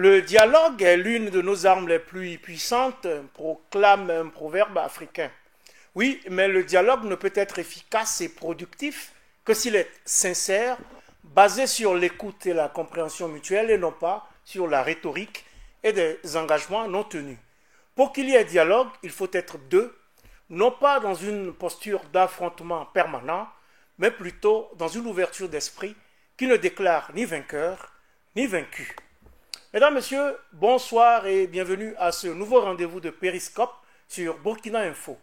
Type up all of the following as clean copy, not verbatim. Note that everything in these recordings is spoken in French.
Le dialogue est l'une de nos armes les plus puissantes, proclame un proverbe africain. Oui, mais le dialogue ne peut être efficace et productif que s'il est sincère, basé sur l'écoute et la compréhension mutuelle et non pas sur la rhétorique et des engagements non tenus. Pour qu'il y ait dialogue, il faut être deux, non pas dans une posture d'affrontement permanent, mais plutôt dans une ouverture d'esprit qui ne déclare ni vainqueur ni vaincu. Mesdames, Messieurs, bonsoir et bienvenue à ce nouveau rendez-vous de Périscope sur Burkina Info.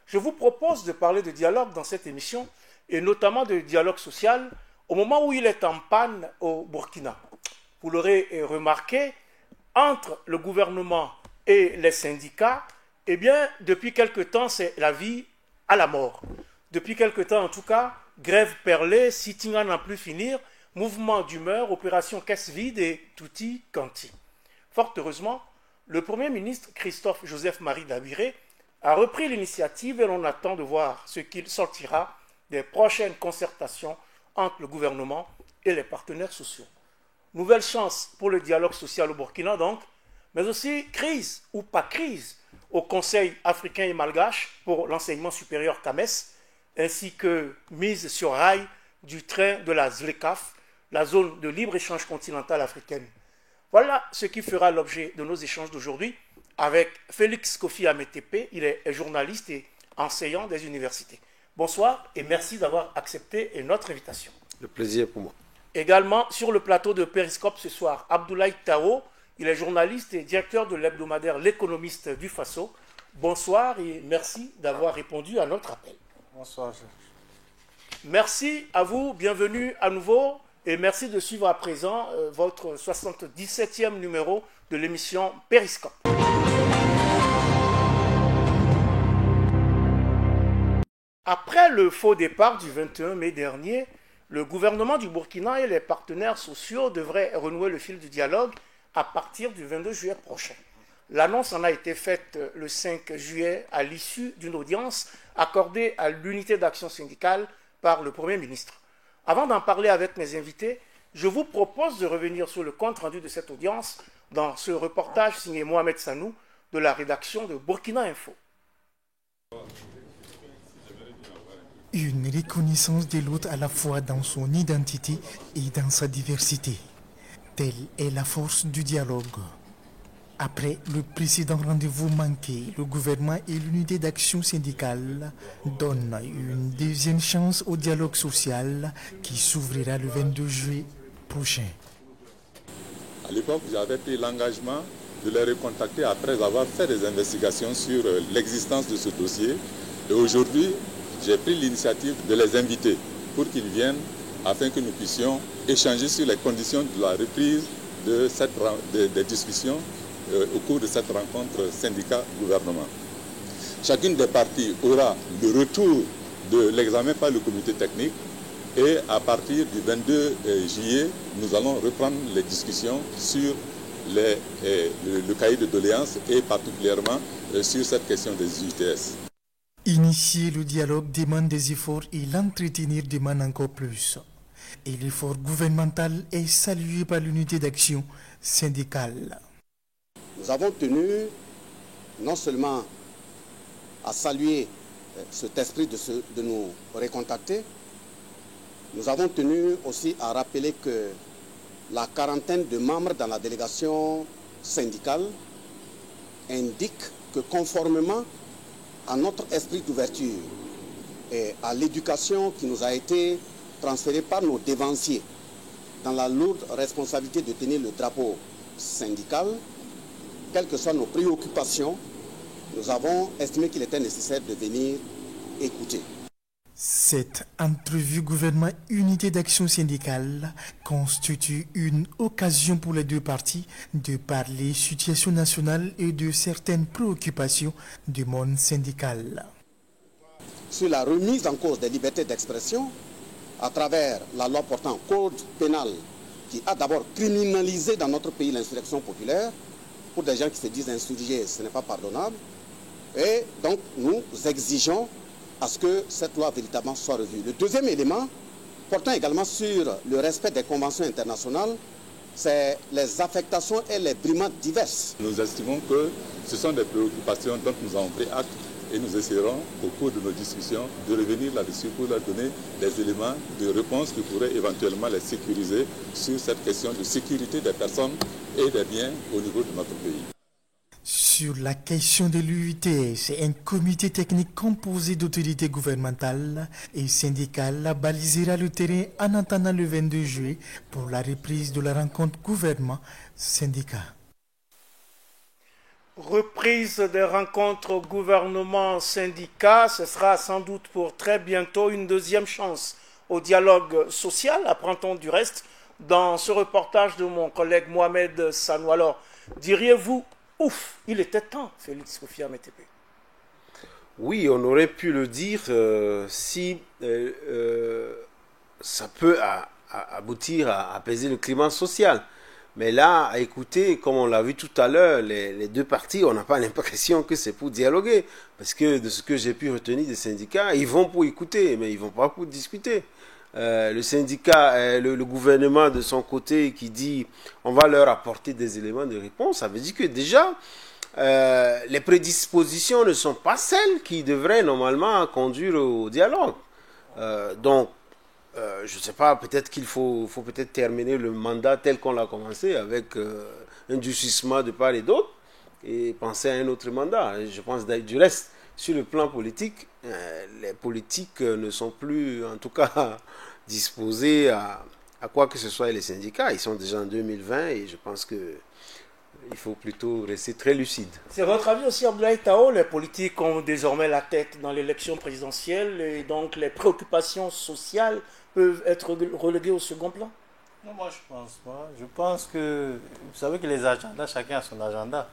Je vous propose de parler de dialogue dans cette émission et notamment de dialogue social au moment où il est en panne au Burkina. Vous l'aurez remarqué, entre le gouvernement et les syndicats, eh bien, depuis quelque temps, c'est la vie à la mort. Depuis quelque temps, en tout cas, grève perlée, sitting à n'en plus finir, mouvement d'humeur, opération caisse vide et tutti quanti. Fort heureusement, le Premier ministre Christophe Joseph-Marie Dabiré a repris l'initiative et l'on attend de voir ce qu'il sortira des prochaines concertations entre le gouvernement et les partenaires sociaux. Nouvelle chance pour le dialogue social au Burkina donc, mais aussi crise ou pas crise au Conseil africain et malgache pour l'enseignement supérieur CAMES, ainsi que mise sur rail du train de la ZLECAF, la zone de libre-échange continentale africaine. Voilà ce qui fera l'objet de nos échanges d'aujourd'hui avec Félix Kofi Ametepe. Il est journaliste et enseignant des universités. Bonsoir et merci d'avoir accepté notre invitation. Le plaisir pour moi. Également sur le plateau de Périscope ce soir, Abdoulaye Tao. Il est journaliste et directeur de l'hebdomadaire L'Économiste du Faso. Bonsoir et merci d'avoir répondu à notre appel. Bonsoir. Merci à vous, bienvenue à nouveau. Et merci de suivre à présent votre 77e numéro de l'émission Périscope. Après le faux départ du 21 mai dernier, le gouvernement du Burkina et les partenaires sociaux devraient renouer le fil du dialogue à partir du 22 juillet prochain. L'annonce en a été faite le 5 juillet à l'issue d'une audience accordée à l'unité d'action syndicale par le Premier ministre. Avant d'en parler avec mes invités, je vous propose de revenir sur le compte-rendu de cette audience dans ce reportage signé Mohamed Sanou de la rédaction de Burkina Info. Une reconnaissance de l'autre à la fois dans son identité et dans sa diversité. Telle est la force du dialogue. Après le précédent rendez-vous manqué, le gouvernement et l'unité d'action syndicale donnent une deuxième chance au dialogue social qui s'ouvrira le 22 juillet prochain. À l'époque, j'avais pris l'engagement de les recontacter après avoir fait des investigations sur l'existence de ce dossier. Et aujourd'hui, j'ai pris l'initiative de les inviter pour qu'ils viennent afin que nous puissions échanger sur les conditions de la reprise des discussions au cours de cette rencontre syndicat-gouvernement. Chacune des parties aura le retour de l'examen par le comité technique et à partir du 22 juillet, nous allons reprendre les discussions sur le cahier de doléances et particulièrement sur cette question des UTS. Initier le dialogue demande des efforts et l'entretenir demande encore plus. Et l'effort gouvernemental est salué par l'unité d'action syndicale. Nous avons tenu non seulement à saluer cet esprit de nous recontacter, nous avons tenu aussi à rappeler que la quarantaine de membres dans la délégation syndicale indique que conformément à notre esprit d'ouverture et à l'éducation qui nous a été transférée par nos dévanciers dans la lourde responsabilité de tenir le drapeau syndical, quelles que soient nos préoccupations, nous avons estimé qu'il était nécessaire de venir écouter. Cette entrevue gouvernement-unité d'action syndicale constitue une occasion pour les deux parties de parler situation nationale et de certaines préoccupations du monde syndical. Sur la remise en cause des libertés d'expression, à travers la loi portant code pénal qui a d'abord criminalisé dans notre pays l'insurrection populaire, pour des gens qui se disent insurgés, ce n'est pas pardonnable. Et donc, nous exigeons à ce que cette loi véritablement soit revue. Le deuxième élément, portant également sur le respect des conventions internationales, c'est les affectations et les brimades diverses. Nous estimons que ce sont des préoccupations dont nous avons pris acte et nous essaierons au cours de nos discussions de revenir là-dessus pour leur donner des éléments de réponse qui pourraient éventuellement les sécuriser sur cette question de sécurité des personnes et des biens au niveau de notre pays. Sur la question de l'UITS, un comité technique composé d'autorités gouvernementales et syndicales balisera le terrain en attendant le 22 juillet pour la reprise de la rencontre gouvernement-syndicat. Reprise des rencontres gouvernement-syndicat, ce sera sans doute pour très bientôt une deuxième chance au dialogue social, apprend-on du reste dans ce reportage de mon collègue Mohamed Sanou. Alors, diriez-vous, ouf, il était temps, Félix Kofi-Ametepe? Oui, on aurait pu le dire si ça peut aboutir à apaiser le climat social. Mais là, à écouter, comme on l'a vu tout à l'heure, les deux parties, on n'a pas l'impression que c'est pour dialoguer. Parce que de ce que j'ai pu retenir des syndicats, ils vont pour écouter, mais ils ne vont pas pour discuter. Le syndicat, le gouvernement de son côté qui dit on va leur apporter des éléments de réponse, ça veut dire que déjà, les prédispositions ne sont pas celles qui devraient normalement conduire au dialogue. Donc, je ne sais pas, peut-être qu'il faut peut-être terminer le mandat tel qu'on l'a commencé avec un durcissement de part et d'autre et penser à un autre mandat. Et je pense du reste, sur le plan politique, les politiques ne sont plus, en tout cas, disposés à quoi que ce soit. Les syndicats, ils sont déjà en 2020 et je pense que il faut plutôt rester très lucide. C'est votre avis aussi, Abdoulaye Tao? Les politiques ont désormais la tête dans l'élection présidentielle et donc les préoccupations sociales peuvent être reléguées au second plan? Non, moi je pense pas. Je pense que, vous savez que les agendas, chacun a son agenda.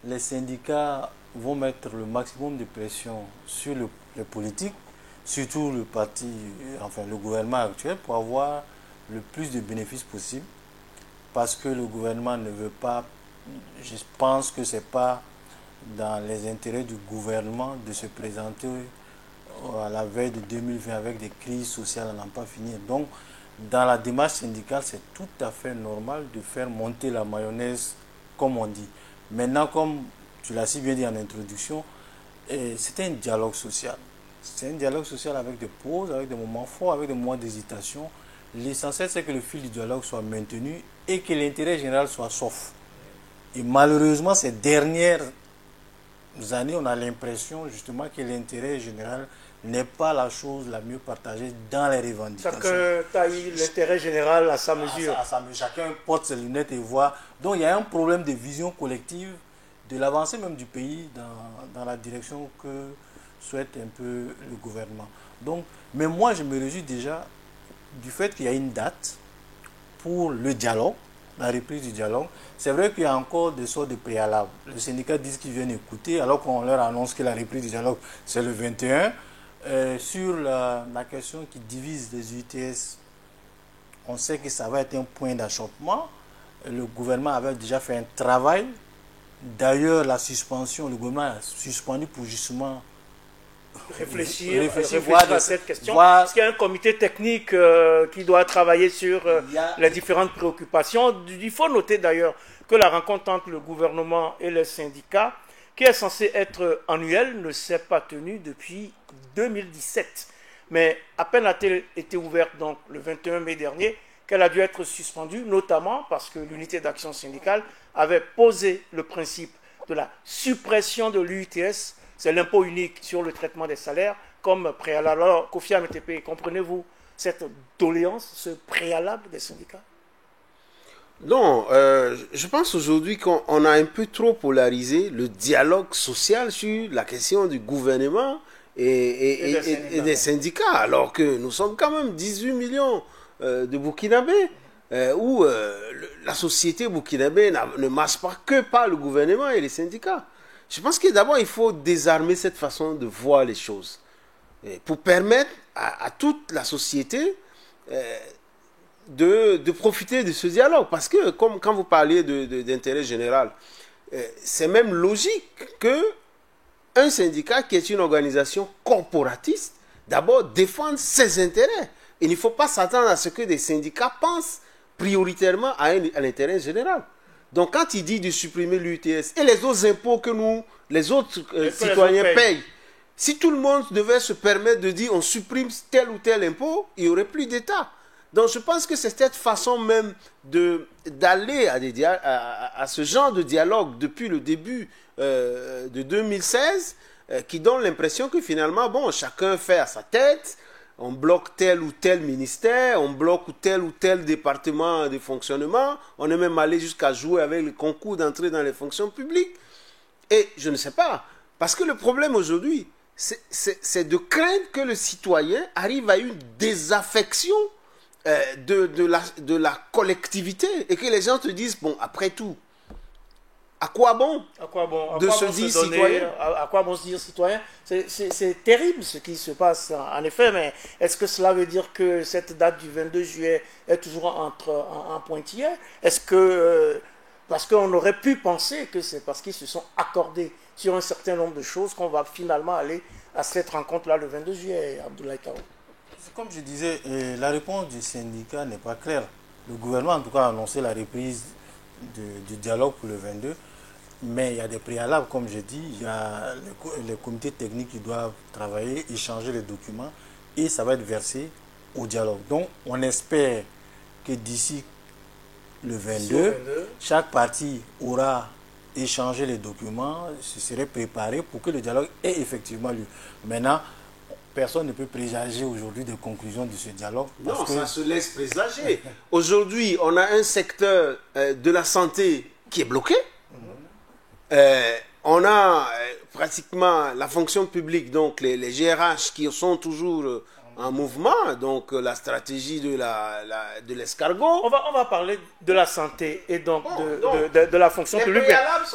Les syndicats vont mettre le maximum de pression sur les politiques, surtout le parti, enfin le gouvernement actuel, pour avoir le plus de bénéfices possible. Parce que le gouvernement ne veut pas, je pense que ce n'est pas dans les intérêts du gouvernement de se présenter à la veille de 2020 avec des crises sociales à n'en pas finir. Donc, dans la démarche syndicale, c'est tout à fait normal de faire monter la mayonnaise, comme on dit. Maintenant, comme tu l'as si bien dit en introduction, c'est un dialogue social. C'est un dialogue social avec des pauses, avec des moments forts, avec des moments d'hésitation. L'essentiel, c'est que le fil du dialogue soit maintenu et que l'intérêt général soit sauf. Et malheureusement, ces dernières années, on a l'impression justement que l'intérêt général n'est pas la chose la mieux partagée dans les revendications. Chacun taille l'intérêt général à sa mesure. Chacun porte ses lunettes et voit. Donc il y a un problème de vision collective de l'avancée même du pays dans la direction que souhaite un peu le gouvernement. Donc, mais moi, je me réjouis déjà du fait qu'il y a une date pour le dialogue, la reprise du dialogue. C'est vrai qu'il y a encore des sortes de préalables. Les syndicats disent qu'ils viennent écouter, alors qu'on leur annonce que la reprise du dialogue, c'est le 21. Sur la question qui divise les UTS, on sait que ça va être un point d'achoppement. Le gouvernement avait déjà fait un travail. D'ailleurs, la suspension, le gouvernement a suspendu pour justement réfléchir à cette question. Parce qu'il y a un comité technique qui doit travailler sur les différentes préoccupations. Il faut noter d'ailleurs que la rencontre entre le gouvernement et les syndicats, qui est censée être annuelle, ne s'est pas tenue depuis 2017. Mais à peine a-t-elle été ouverte donc, le 21 mai dernier, qu'elle a dû être suspendue, notamment parce que l'unité d'action syndicale avait posé le principe de la suppression de l'UITS, c'est l'impôt unique sur le traitement des salaires, comme préalable. Alors, Kofi-Ametepe, comprenez-vous cette doléance, ce préalable des syndicats? Non, je pense aujourd'hui qu'on a un peu trop polarisé le dialogue social sur la question du gouvernement et des syndicats, alors que nous sommes quand même 18 millions de Burkinabés, où la société burkinabé ne marche pas que par le gouvernement et les syndicats. Je pense que d'abord, il faut désarmer cette façon de voir les choses pour permettre à toute la société de profiter de ce dialogue. Parce que, comme quand vous parliez d'intérêt général, c'est même logique qu'un syndicat qui est une organisation corporatiste, d'abord défende ses intérêts. Il ne faut pas s'attendre à ce que des syndicats pensent prioritairement à un intérêt général. Donc quand il dit de supprimer l'UTS et les autres impôts que nous, les autres citoyens payent, si tout le monde devait se permettre de dire on supprime tel ou tel impôt, il n'y aurait plus d'État. Donc je pense que c'est cette façon même d'aller à ce genre de dialogue depuis le début de 2016 qui donne l'impression que finalement, bon, chacun fait à sa tête, on bloque tel ou tel ministère, on bloque tel ou tel département de fonctionnement, on est même allé jusqu'à jouer avec le concours d'entrée dans les fonctions publiques. Et je ne sais pas, parce que le problème aujourd'hui, c'est de craindre que le citoyen arrive à une désaffection de la collectivité et que les gens te disent, bon, après tout, à quoi bon de se dire citoyen? À quoi bon se dire citoyen? C'est terrible ce qui se passe en effet, mais est-ce que cela veut dire que cette date du 22 juillet est toujours en pointillé? Est-ce que, parce qu'on aurait pu penser que c'est parce qu'ils se sont accordés sur un certain nombre de choses qu'on va finalement aller à cette rencontre-là le 22 juillet, Abdoulaye Kao? Comme je disais, la réponse du syndicat n'est pas claire. Le gouvernement, en tout cas, a annoncé la reprise du dialogue pour le 22, mais il y a des préalables, comme je dis, il y a les comités techniques qui doivent travailler, échanger les documents, et ça va être versé au dialogue. Donc, on espère que d'ici le 22, chaque partie aura échangé les documents, se serait préparé pour que le dialogue ait effectivement lieu. Maintenant, personne ne peut présager aujourd'hui des conclusions de ce dialogue. Non, ça se laisse présager. Aujourd'hui, on a un secteur de la santé qui est bloqué. On a pratiquement la fonction publique, donc les GRH qui sont toujours en mouvement, donc la stratégie de l'escargot. On va parler de la santé et donc de la fonction publique.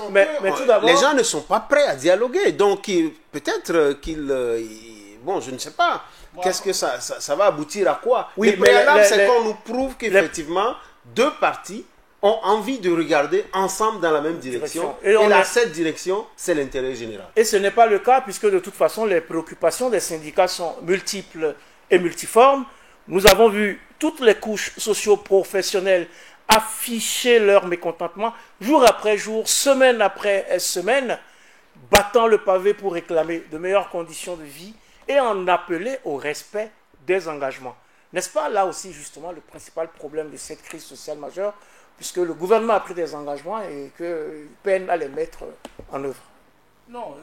Mais tout d'abord, les gens ne sont pas prêts à dialoguer. Donc peut-être bon, je ne sais pas. Qu'est-ce que ça va aboutir à quoi? Oui, le préalable, c'est qu'on nous prouve qu'effectivement, deux parties ont envie de regarder ensemble dans la même direction. Et cette direction, c'est l'intérêt général. Et ce n'est pas le cas, puisque de toute façon, les préoccupations des syndicats sont multiples et multiformes. Nous avons vu toutes les couches socio-professionnelles afficher leur mécontentement, jour après jour, semaine après semaine, battant le pavé pour réclamer de meilleures conditions de vie et en appeler au respect des engagements. N'est-ce pas là aussi justement le principal problème de cette crise sociale majeure, puisque le gouvernement a pris des engagements et qu'il peine à les mettre en œuvre? Non,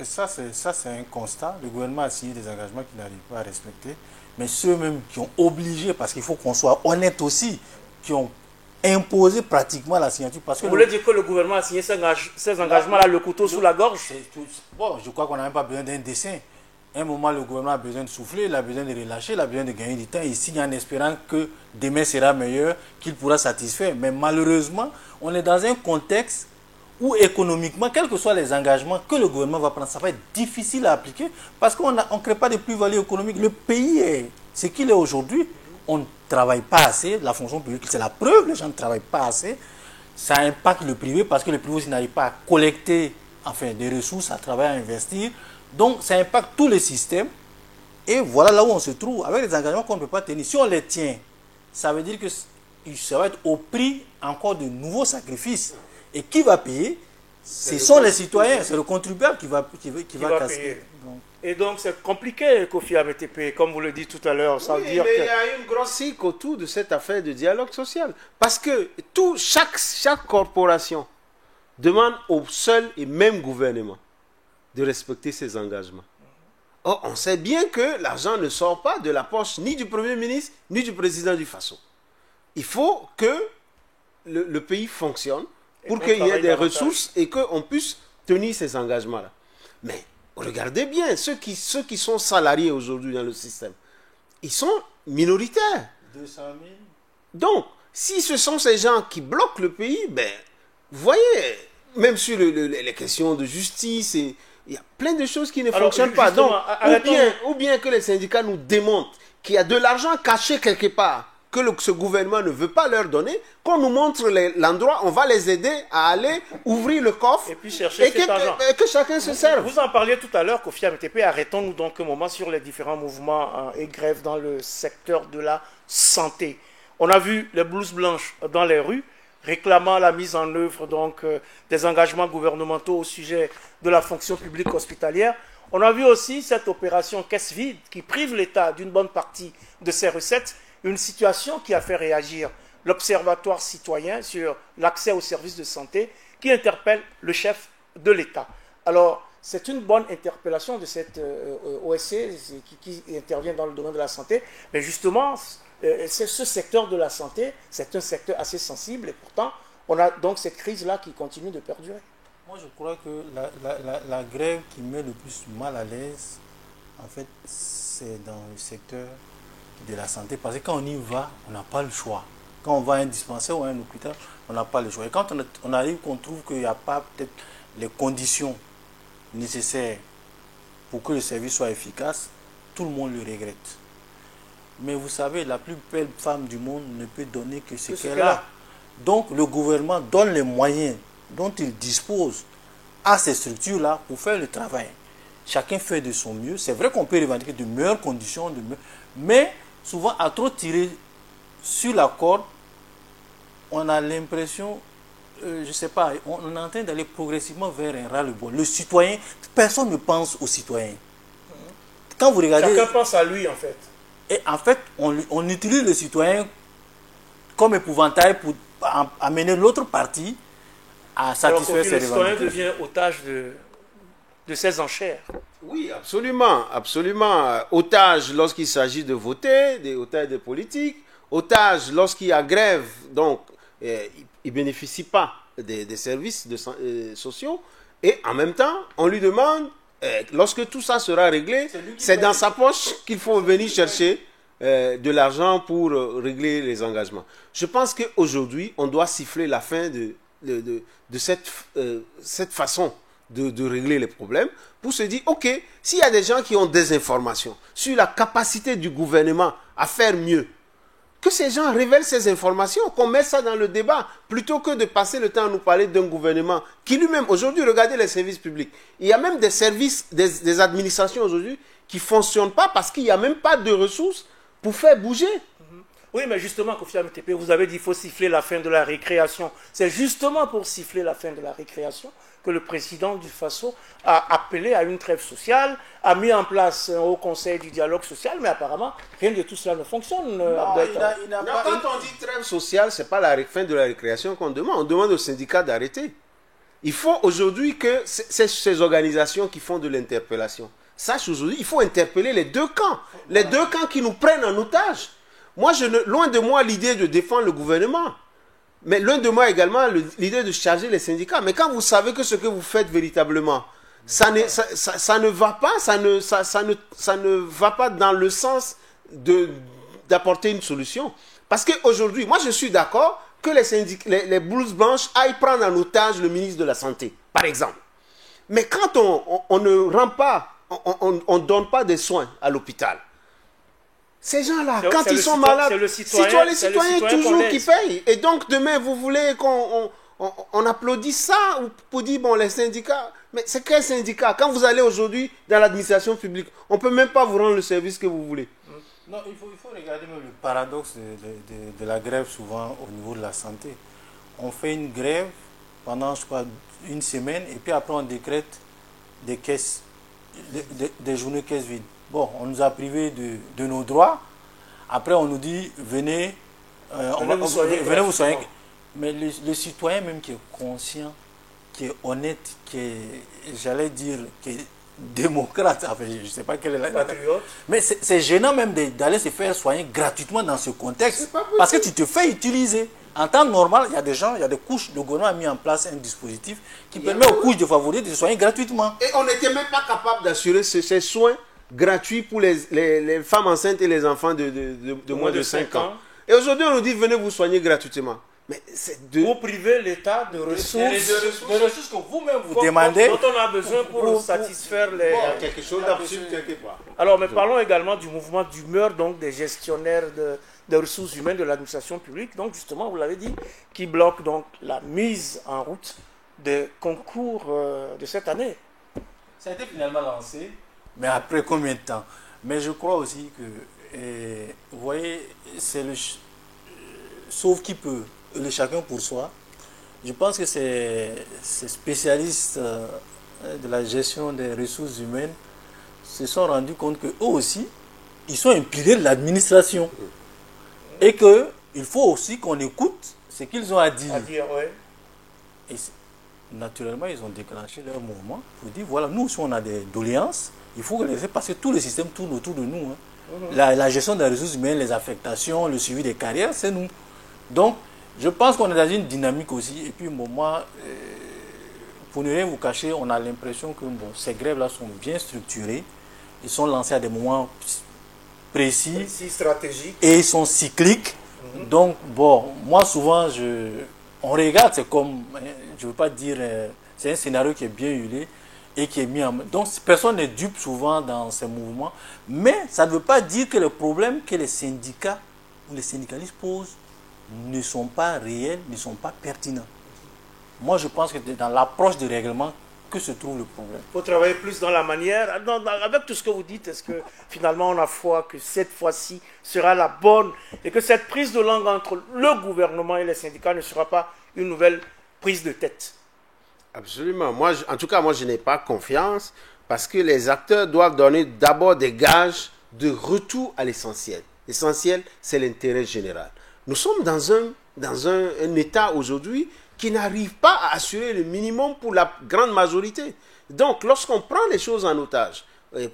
ça c'est un constat. Le gouvernement a signé des engagements qu'il n'arrive pas à respecter, mais ceux-mêmes qui ont obligé, parce qu'il faut qu'on soit honnête aussi, qui ont imposé pratiquement la signature. Parce que vous voulez dire que le gouvernement a signé ces engagements-là, le couteau sous la gorge? Bon, je crois qu'on n'a même pas besoin d'un dessin. À un moment, le gouvernement a besoin de souffler, il a besoin de relâcher, il a besoin de gagner du temps. Il signe en espérant que demain sera meilleur, qu'il pourra satisfaire. Mais malheureusement, on est dans un contexte où économiquement, quels que soient les engagements que le gouvernement va prendre, ça va être difficile à appliquer parce qu'on ne crée pas de plus-value économique. Le pays est ce qu'il est aujourd'hui. On ne travaille pas assez. La fonction publique, c'est la preuve, les gens ne travaillent pas assez. Ça impacte le privé parce que le privé n'arrive pas à collecter des ressources, à travailler, à investir. Donc, ça impacte tous les systèmes. Et voilà là où on se trouve, avec des engagements qu'on ne peut pas tenir. Si on les tient, ça veut dire que ça va être au prix encore de nouveaux sacrifices. Et qui va payer? Ce sont les citoyens, c'est le contribuable qui va casser. Et donc, c'est compliqué, Kofi ABTP, comme vous le dites tout à l'heure. Ça veut dire il y a une grosse cycle autour de cette affaire de dialogue social. Parce que chaque corporation demande au seul et même gouvernement de respecter ses engagements. Or, on sait bien que l'argent ne sort pas de la poche ni du Premier ministre, ni du président du Faso. Il faut que le pays fonctionne pour qu'il y ait des ressources et qu'on puisse tenir ces engagements-là. Mais regardez bien, ceux qui sont salariés aujourd'hui dans le système, ils sont minoritaires. 200 000. Donc, si ce sont ces gens qui bloquent le pays, vous voyez, même sur les questions de justice, il y a plein de choses qui ne fonctionnent pas. Donc, ou bien que les syndicats nous démontrent qu'il y a de l'argent caché quelque part, que ce gouvernement ne veut pas leur donner, qu'on nous montre l'endroit, on va les aider à aller ouvrir le coffre et puis chercher cet argent. Et que chacun se serve. Vous en parliez tout à l'heure, Kofi ABTP. Arrêtons-nous donc un moment sur les différents mouvements et grèves dans le secteur de la santé. On a vu les blouses blanches dans les rues, réclamant la mise en œuvre donc, des engagements gouvernementaux au sujet de la fonction publique hospitalière. On a vu aussi cette opération caisse vide qui prive l'État d'une bonne partie de ses recettes, une situation qui a fait réagir l'Observatoire citoyen sur l'accès aux services de santé qui interpelle le chef de l'État. Alors, c'est une bonne interpellation de cette OSC qui intervient dans le domaine de la santé, mais justement, ce secteur de la santé, c'est un secteur assez sensible et pourtant, on a donc cette crise-là qui continue de perdurer. Moi, je crois que la grève qui met le plus mal à l'aise, en fait, c'est dans le secteur de la santé. Parce que quand on y va, on n'a pas le choix. Quand on va à un dispensaire ou à un hôpital, on n'a pas le choix. Et quand on arrive, qu'on trouve qu'il n'y a pas peut-être les conditions nécessaires pour que le service soit efficace, tout le monde le regrette. Mais vous savez, la plus belle femme du monde ne peut donner que ce qu'elle a. Donc, le gouvernement donne les moyens dont il dispose à ces structures-là pour faire le travail. Chacun fait de son mieux. C'est vrai qu'on peut revendiquer de meilleures conditions, mais souvent, à trop tirer sur la corde, on a l'impression, je ne sais pas, on est en train d'aller progressivement vers un ras-le-bol. Le citoyen, personne ne pense au citoyen. Quand vous regardez... Chacun pense à lui, en fait. Et en fait, on utilise le citoyen comme épouvantail pour amener l'autre partie à satisfaire ses revendications. Le citoyen devient otage de ses enchères. Oui, absolument, absolument. Otage lorsqu'il s'agit de voter, des otages des politiques, otage lorsqu'il y a grève, donc il ne bénéficie pas des services sociaux, et en même temps, on lui demande, lorsque tout ça sera réglé, c'est dans sa poche qu'il faut venir chercher de l'argent pour régler les engagements. Je pense qu'aujourd'hui, on doit siffler la fin de cette façon de régler les problèmes pour se dire, ok, s'il y a des gens qui ont des informations sur la capacité du gouvernement à faire mieux, que ces gens révèlent ces informations, qu'on mette ça dans le débat, plutôt que de passer le temps à nous parler d'un gouvernement qui lui-même, aujourd'hui, regardez les services publics. Il y a même des services, des administrations aujourd'hui qui ne fonctionnent pas parce qu'il n'y a même pas de ressources pour faire bouger. Oui, mais justement, Kofi Amétépé, vous avez dit qu'il faut siffler la fin de la récréation. C'est justement pour siffler la fin de la récréation que le président du FASO a appelé à une trêve sociale, a mis en place un haut conseil du dialogue social, mais apparemment, rien de tout cela ne fonctionne. Quand on dit trêve sociale, ce n'est pas la fin de la récréation qu'on demande. On demande aux syndicats d'arrêter. Il faut aujourd'hui que ces organisations qui font de l'interpellation sachent aujourd'hui, il faut interpeller les deux camps. Les deux camps qui nous prennent en otage. Moi, loin de moi l'idée de défendre le gouvernement. Mais loin de moi également l'idée de charger les syndicats. Mais quand vous savez que ce que vous faites véritablement, ça ne va pas, ça ne va pas dans le sens d'apporter une solution. Parce qu'aujourd'hui, moi je suis d'accord que les blouses blanches aillent prendre en otage le ministre de la Santé, par exemple. Mais quand on ne rend pas, on ne donne pas des soins à l'hôpital, ces gens-là, quand ils sont malades, c'est les citoyens toujours qui payent. Et donc, demain, vous voulez qu'on applaudisse ça ou pour dire, bon, les syndicats, mais c'est quel syndicat? Quand vous allez aujourd'hui dans l'administration publique, on ne peut même pas vous rendre le service que vous voulez. Non, il faut regarder même le paradoxe de la grève souvent au niveau de la santé. On fait une grève pendant, je crois, une semaine et puis après on décrète des caisses, des journées caisses vides. Bon, on nous a privés de nos droits. Après, on nous dit, venez vous soigner. Mais le citoyen même qui est conscient, qui est honnête, qui est, j'allais dire, qui est démocrate, enfin, je ne sais pas quelle est la... Patriote. Mais c'est gênant même d'aller se faire soigner gratuitement dans ce contexte. Parce que tu te fais utiliser. En temps normal, il y a des gens, il y a des couches, le gouvernement a mis en place un dispositif qui permet aux couches défavorisées de se soigner gratuitement. Et on n'était même pas capable d'assurer ces soins gratuits pour les femmes enceintes et les enfants de moins de 5 ans. Et aujourd'hui, on nous dit, venez vous soigner gratuitement. Mais vous privez l'État de ressources. Des ressources que vous-même vous demandez. Dont on a besoin pour satisfaire les... Il y a quelque chose d'absurde quelque part. Alors, mais parlons également du mouvement d'humeur donc des gestionnaires des ressources humaines de l'administration publique. Donc, justement, vous l'avez dit, qui bloque donc la mise en route des concours de cette année. Ça a été finalement lancé, mais après combien de temps? Mais je crois aussi que, vous voyez, c'est sauve qui peut, le chacun pour soi. Je pense que ces spécialistes de la gestion des ressources humaines se sont rendus compte qu'eux aussi, ils sont un pilier de l'administration. Et qu'il faut aussi qu'on écoute ce qu'ils ont à dire. Et naturellement, ils ont déclenché leur mouvement pour dire, voilà, nous, si on a des doléances, il faut les faire parce que tout le système tourne autour de nous. La gestion des ressources humaines, les affectations, le suivi des carrières, c'est nous. Donc, je pense qu'on est dans une dynamique aussi. Et puis, moi, pour ne rien vous cacher, on a l'impression que ces grèves-là sont bien structurées. Ils sont lancés à des moments précis stratégiques. Et ils sont cycliques. Donc, moi, souvent, on regarde, c'est comme, je ne veux pas dire, c'est un scénario qui est bien huilé et qui est mis en... Donc, personne n'est dupe souvent dans ces mouvements. Mais ça ne veut pas dire que les problèmes que les syndicats ou les syndicalistes posent ne sont pas réels, ne sont pas pertinents. Moi, je pense que dans l'approche du règlement que se trouve le problème. Il faut travailler plus dans la manière. Avec tout ce que vous dites, est-ce que finalement on a foi que cette fois-ci sera la bonne et que cette prise de langue entre le gouvernement et les syndicats ne sera pas une nouvelle prise de tête? Absolument. En tout cas, moi, je n'ai pas confiance parce que les acteurs doivent donner d'abord des gages de retour à l'essentiel. L'essentiel, c'est l'intérêt général. Nous sommes dans un État aujourd'hui qui n'arrive pas à assurer le minimum pour la grande majorité. Donc, lorsqu'on prend les choses en otage,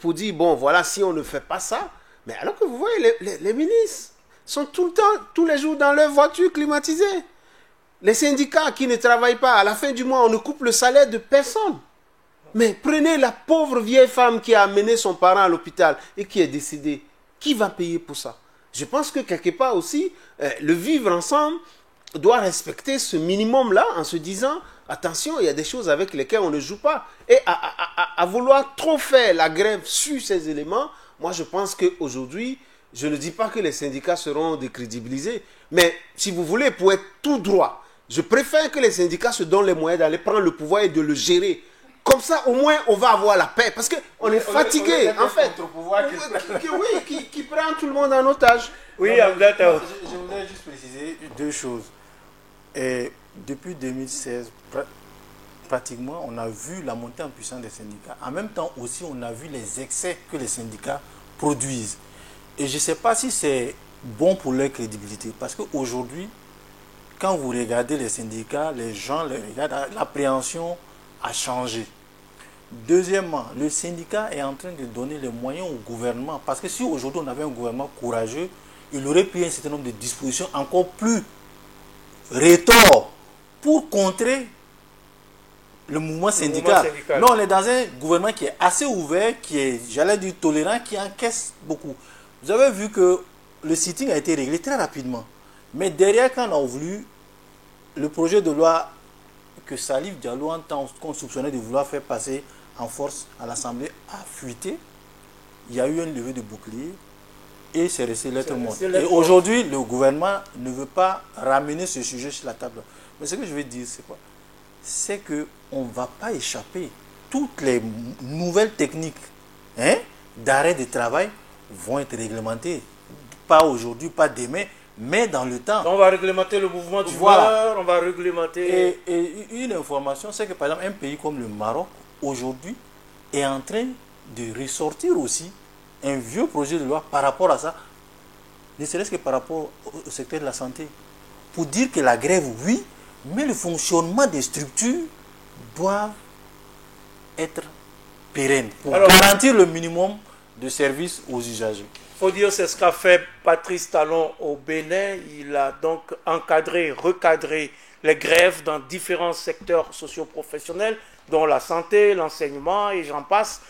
pour dire, voilà, si on ne fait pas ça, mais alors que vous voyez, les ministres sont tout le temps, tous les jours dans leur voiture climatisée. Les syndicats qui ne travaillent pas, à la fin du mois, on ne coupe le salaire de personne. Mais prenez la pauvre vieille femme qui a amené son parent à l'hôpital et qui est décédée. Qui va payer pour ça? Je pense que quelque part aussi, le vivre ensemble doit respecter ce minimum-là en se disant, attention, il y a des choses avec lesquelles on ne joue pas. Et à vouloir trop faire la grève sur ces éléments, moi je pense qu'aujourd'hui, je ne dis pas que les syndicats seront décrédibilisés, mais si vous voulez, pour être tout droit, je préfère que les syndicats se donnent les moyens d'aller prendre le pouvoir et de le gérer. Comme ça, au moins, on va avoir la paix. Parce qu'on est fatigué, en fait. Qui prend tout le monde en otage. Oui, je voudrais juste préciser deux choses. Et depuis 2016, pratiquement, on a vu la montée en puissance des syndicats. En même temps aussi, on a vu les excès que les syndicats produisent. Et je ne sais pas si c'est bon pour leur crédibilité. Parce qu'aujourd'hui, quand vous regardez les syndicats, les gens les regardent, l'appréhension a changé. Deuxièmement, le syndicat est en train de donner les moyens au gouvernement. Parce que si aujourd'hui on avait un gouvernement courageux, il aurait pris un certain nombre de dispositions encore plus rétors pour contrer le mouvement syndical. Mais on est dans un gouvernement qui est assez ouvert, qui est, j'allais dire, tolérant, qui encaisse beaucoup. Vous avez vu que le sitting a été réglé très rapidement. Mais derrière, quand on a voulu, le projet de loi que Salif Diallo, en tant qu'on soupçonnait de vouloir faire passer en force à l'Assemblée, a fuité. Il y a eu un levé de bouclier et c'est resté lettre morte. Et aujourd'hui, le gouvernement ne veut pas ramener ce sujet sur la table. Mais ce que je veux dire, c'est quoi? C'est qu'on ne va pas échapper. Toutes les nouvelles techniques d'arrêt de travail vont être réglementées. Pas aujourd'hui, pas demain, mais dans le temps. On va réglementer le mouvement d'humeur, on va réglementer... Et une information, c'est que par exemple, un pays comme le Maroc, aujourd'hui, est en train de ressortir aussi un vieux projet de loi par rapport à ça, ne serait-ce que par rapport au secteur de la santé. Pour dire que la grève, oui, mais le fonctionnement des structures doit être pérenne pour garantir le minimum de services aux usagers. Il faut dire, c'est ce qu'a fait Patrice Talon au Bénin. Il a donc encadré, recadré les grèves dans différents secteurs socio-professionnels, dont la santé, l'enseignement et j'en passe.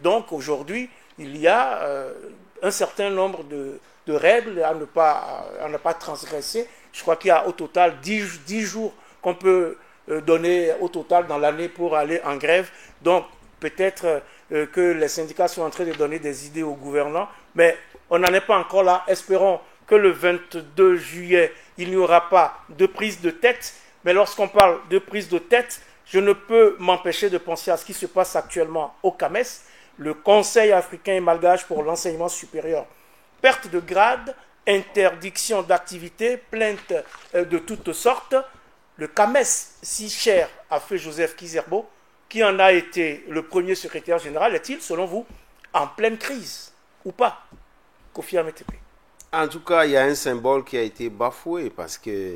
Donc aujourd'hui, il y a un certain nombre de règles à ne pas transgresser. Je crois qu'il y a au total 10 jours qu'on peut donner au total dans l'année pour aller en grève. Donc peut-être que les syndicats sont en train de donner des idées aux gouvernants, mais on n'en est pas encore là. Espérons que le 22 juillet, il n'y aura pas de prise de tête. Mais lorsqu'on parle de prise de tête, je ne peux m'empêcher de penser à ce qui se passe actuellement au CAMES, le Conseil africain et malgache pour l'enseignement supérieur. Perte de grade interdiction d'activité, plaintes de toutes sortes. Le CAMES, si cher à feu Joseph Kizerbo, qui en a été le premier secrétaire général, est-il, selon vous, en pleine crise ou pas? Kofi Ametepe. En tout cas, il y a un symbole qui a été bafoué parce que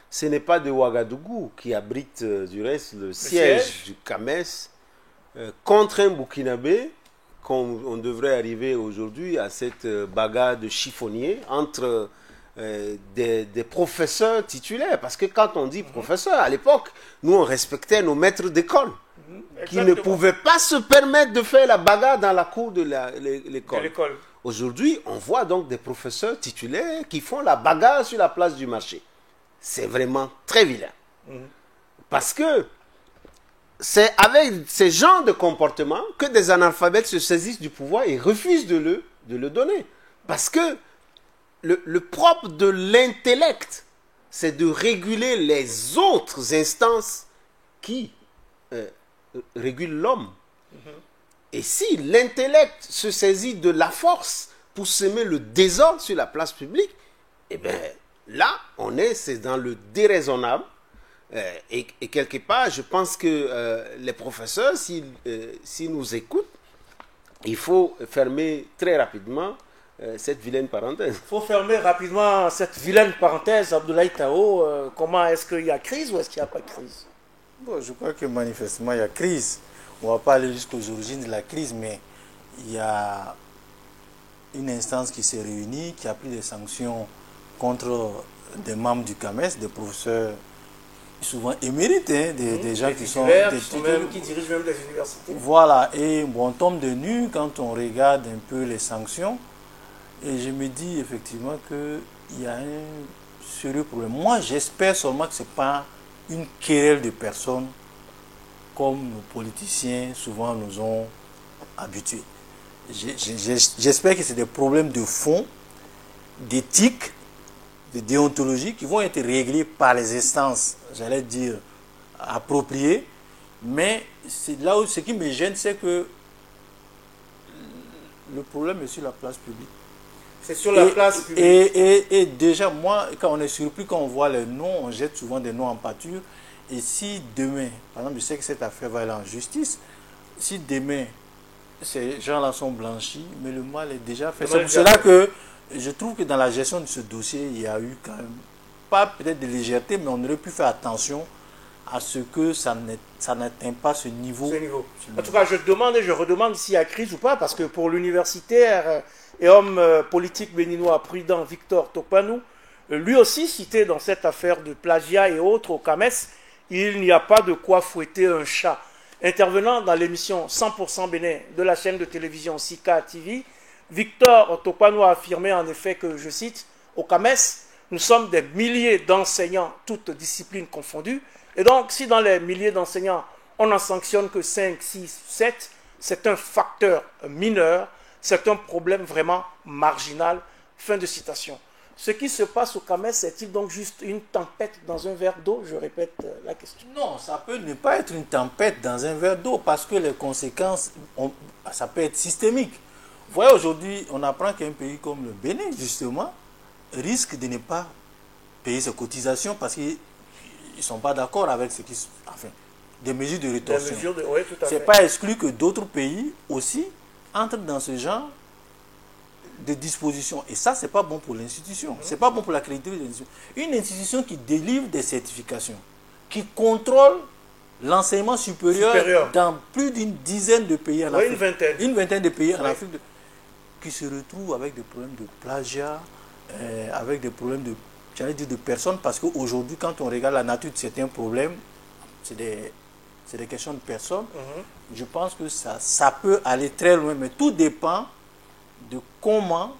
ce n'est pas de Ouagadougou qui abrite du reste le siège du CAMES contre un Burkinabé qu'on devrait arriver aujourd'hui à cette bagarre de chiffonnier entre des professeurs titulaires. Parce que quand on dit professeur, à l'époque, nous on respectait nos maîtres d'école qui ne pouvaient pas se permettre de faire la bagarre dans la cour de l'école. Aujourd'hui, on voit donc des professeurs titulaires qui font la bagarre sur la place du marché. C'est vraiment très vilain. Parce que c'est avec ces genres de comportements que des analphabètes se saisissent du pouvoir et refusent de le donner. Parce que le propre de l'intellect, c'est de réguler les autres instances qui régulent l'homme. Et si l'intellect se saisit de la force pour semer le désordre sur la place publique, eh bien là, c'est dans le déraisonnable. Et quelque part, je pense que les professeurs, s'ils nous écoutent, il faut fermer très rapidement cette vilaine parenthèse. Il faut fermer rapidement cette vilaine parenthèse. Abdoulaye Tao, comment est-ce qu'il y a crise ou est-ce qu'il n'y a pas de crise? Bon, je crois que manifestement, il y a crise. On ne va pas aller jusqu'aux origines de la crise, mais il y a une instance qui s'est réunie, qui a pris des sanctions contre des membres du CAMES, des professeurs souvent émérites, des gens qui sont qui dirigent même des universités. Voilà, et bon, on tombe de nu quand on regarde un peu les sanctions, et je me dis effectivement qu'il y a un sérieux problème. Moi, j'espère seulement que ce n'est pas une querelle de personnes comme nos politiciens souvent nous ont habitués. J'espère que c'est des problèmes de fond, d'éthique, de déontologie qui vont être réglés par les instances, j'allais dire, appropriées. Mais c'est là où ce qui me gêne, c'est que le problème est sur la place publique. C'est sur la place publique. Et déjà, moi, quand on est surpris, quand on voit les noms, on jette souvent des noms en pâture. Et si demain, par exemple, je sais que cette affaire va aller en justice, si demain, ces gens-là sont blanchis, mais le mal est déjà fait. C'est pour cela que je trouve que dans la gestion de ce dossier, il y a eu quand même, pas peut-être de légèreté, mais on aurait pu faire attention à ce que ça n'atteint pas ce niveau. En tout cas, je demande et je redemande s'il y a crise ou pas, parce que pour l'universitaire et homme politique béninois prudent Victor Tokpanou, lui aussi cité dans cette affaire de plagiat et autres au CAMES, il n'y a pas de quoi fouetter un chat. Intervenant dans l'émission 100% Bénin de la chaîne de télévision Sika TV, Victor Tokpanou a affirmé en effet que, je cite, au CAMES, nous sommes des milliers d'enseignants, toutes disciplines confondues, et donc si dans les milliers d'enseignants, on n'en sanctionne que 5, 6, 7, c'est un facteur mineur, c'est un problème vraiment marginal. Fin de citation. Ce qui se passe au CAMES, est-il donc juste une tempête dans un verre d'eau? Je répète la question. Non, ça peut ne pas être une tempête dans un verre d'eau parce que les conséquences, ça peut être systémique. Vous voyez, aujourd'hui, on apprend qu'un pays comme le Bénin, justement, risque de ne pas payer ses cotisations parce qu'ils ne sont pas d'accord avec ce qui... Enfin, des mesures de rétorsion. Oui, tout à fait. Ce n'est pas exclu que d'autres pays aussi entrent dans ce genre de dispositions. Et ça, ce n'est pas bon pour l'institution. Ce n'est pas bon pour la crédibilité de l'institution. Une institution qui délivre des certifications, qui contrôle l'enseignement supérieur dans plus d'une dizaine de pays en Afrique. Une vingtaine de pays en Afrique, qui se retrouvent avec des problèmes de plagiat, avec des problèmes de, j'allais dire, de personnes, parce qu'aujourd'hui, quand on regarde la nature de certains problèmes, c'est des questions de personnes. Je pense que ça peut aller très loin, mais tout dépend de comment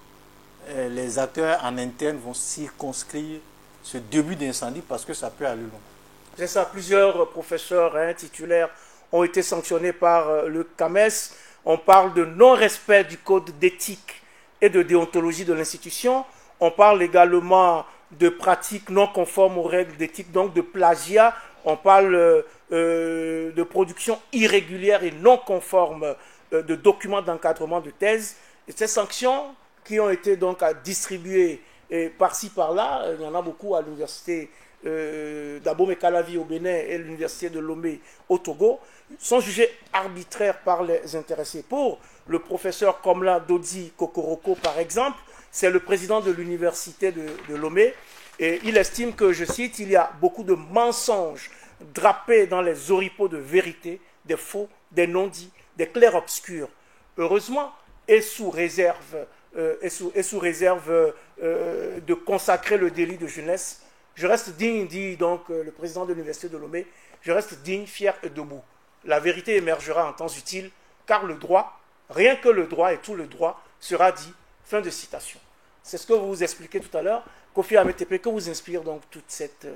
les acteurs en interne vont circonscrire ce début d'incendie, parce que ça peut aller loin. C'est ça, plusieurs professeurs titulaires ont été sanctionnés par le CAMES. On parle de non-respect du code d'éthique et de déontologie de l'institution. On parle également de pratiques non conformes aux règles d'éthique, donc de plagiat. On parle de production irrégulière et non conforme de documents d'encadrement de thèse. Et ces sanctions qui ont été donc distribuées et par-ci par-là, il y en a beaucoup à l'université d'Abomey-Calavi au Bénin et l'université de Lomé au Togo, sont jugés arbitraires par les intéressés. Pour le professeur Komla Dodzi Kokoroko, par exemple, c'est le président de l'université de Lomé, et il estime que, je cite, il y a beaucoup de mensonges drapés dans les oripeaux de vérité, des faux, des non-dits, des clairs-obscurs. Heureusement, et sous réserve, de consacrer le délit de jeunesse, je reste digne, dit donc le président de l'université de Lomé, je reste digne, fier et debout. La vérité émergera en temps utile, car le droit, rien que le droit et tout le droit, sera dit. Fin de citation. C'est ce que vous expliquez tout à l'heure. Kofi Ahmed Tepe, que vous inspire donc tout cet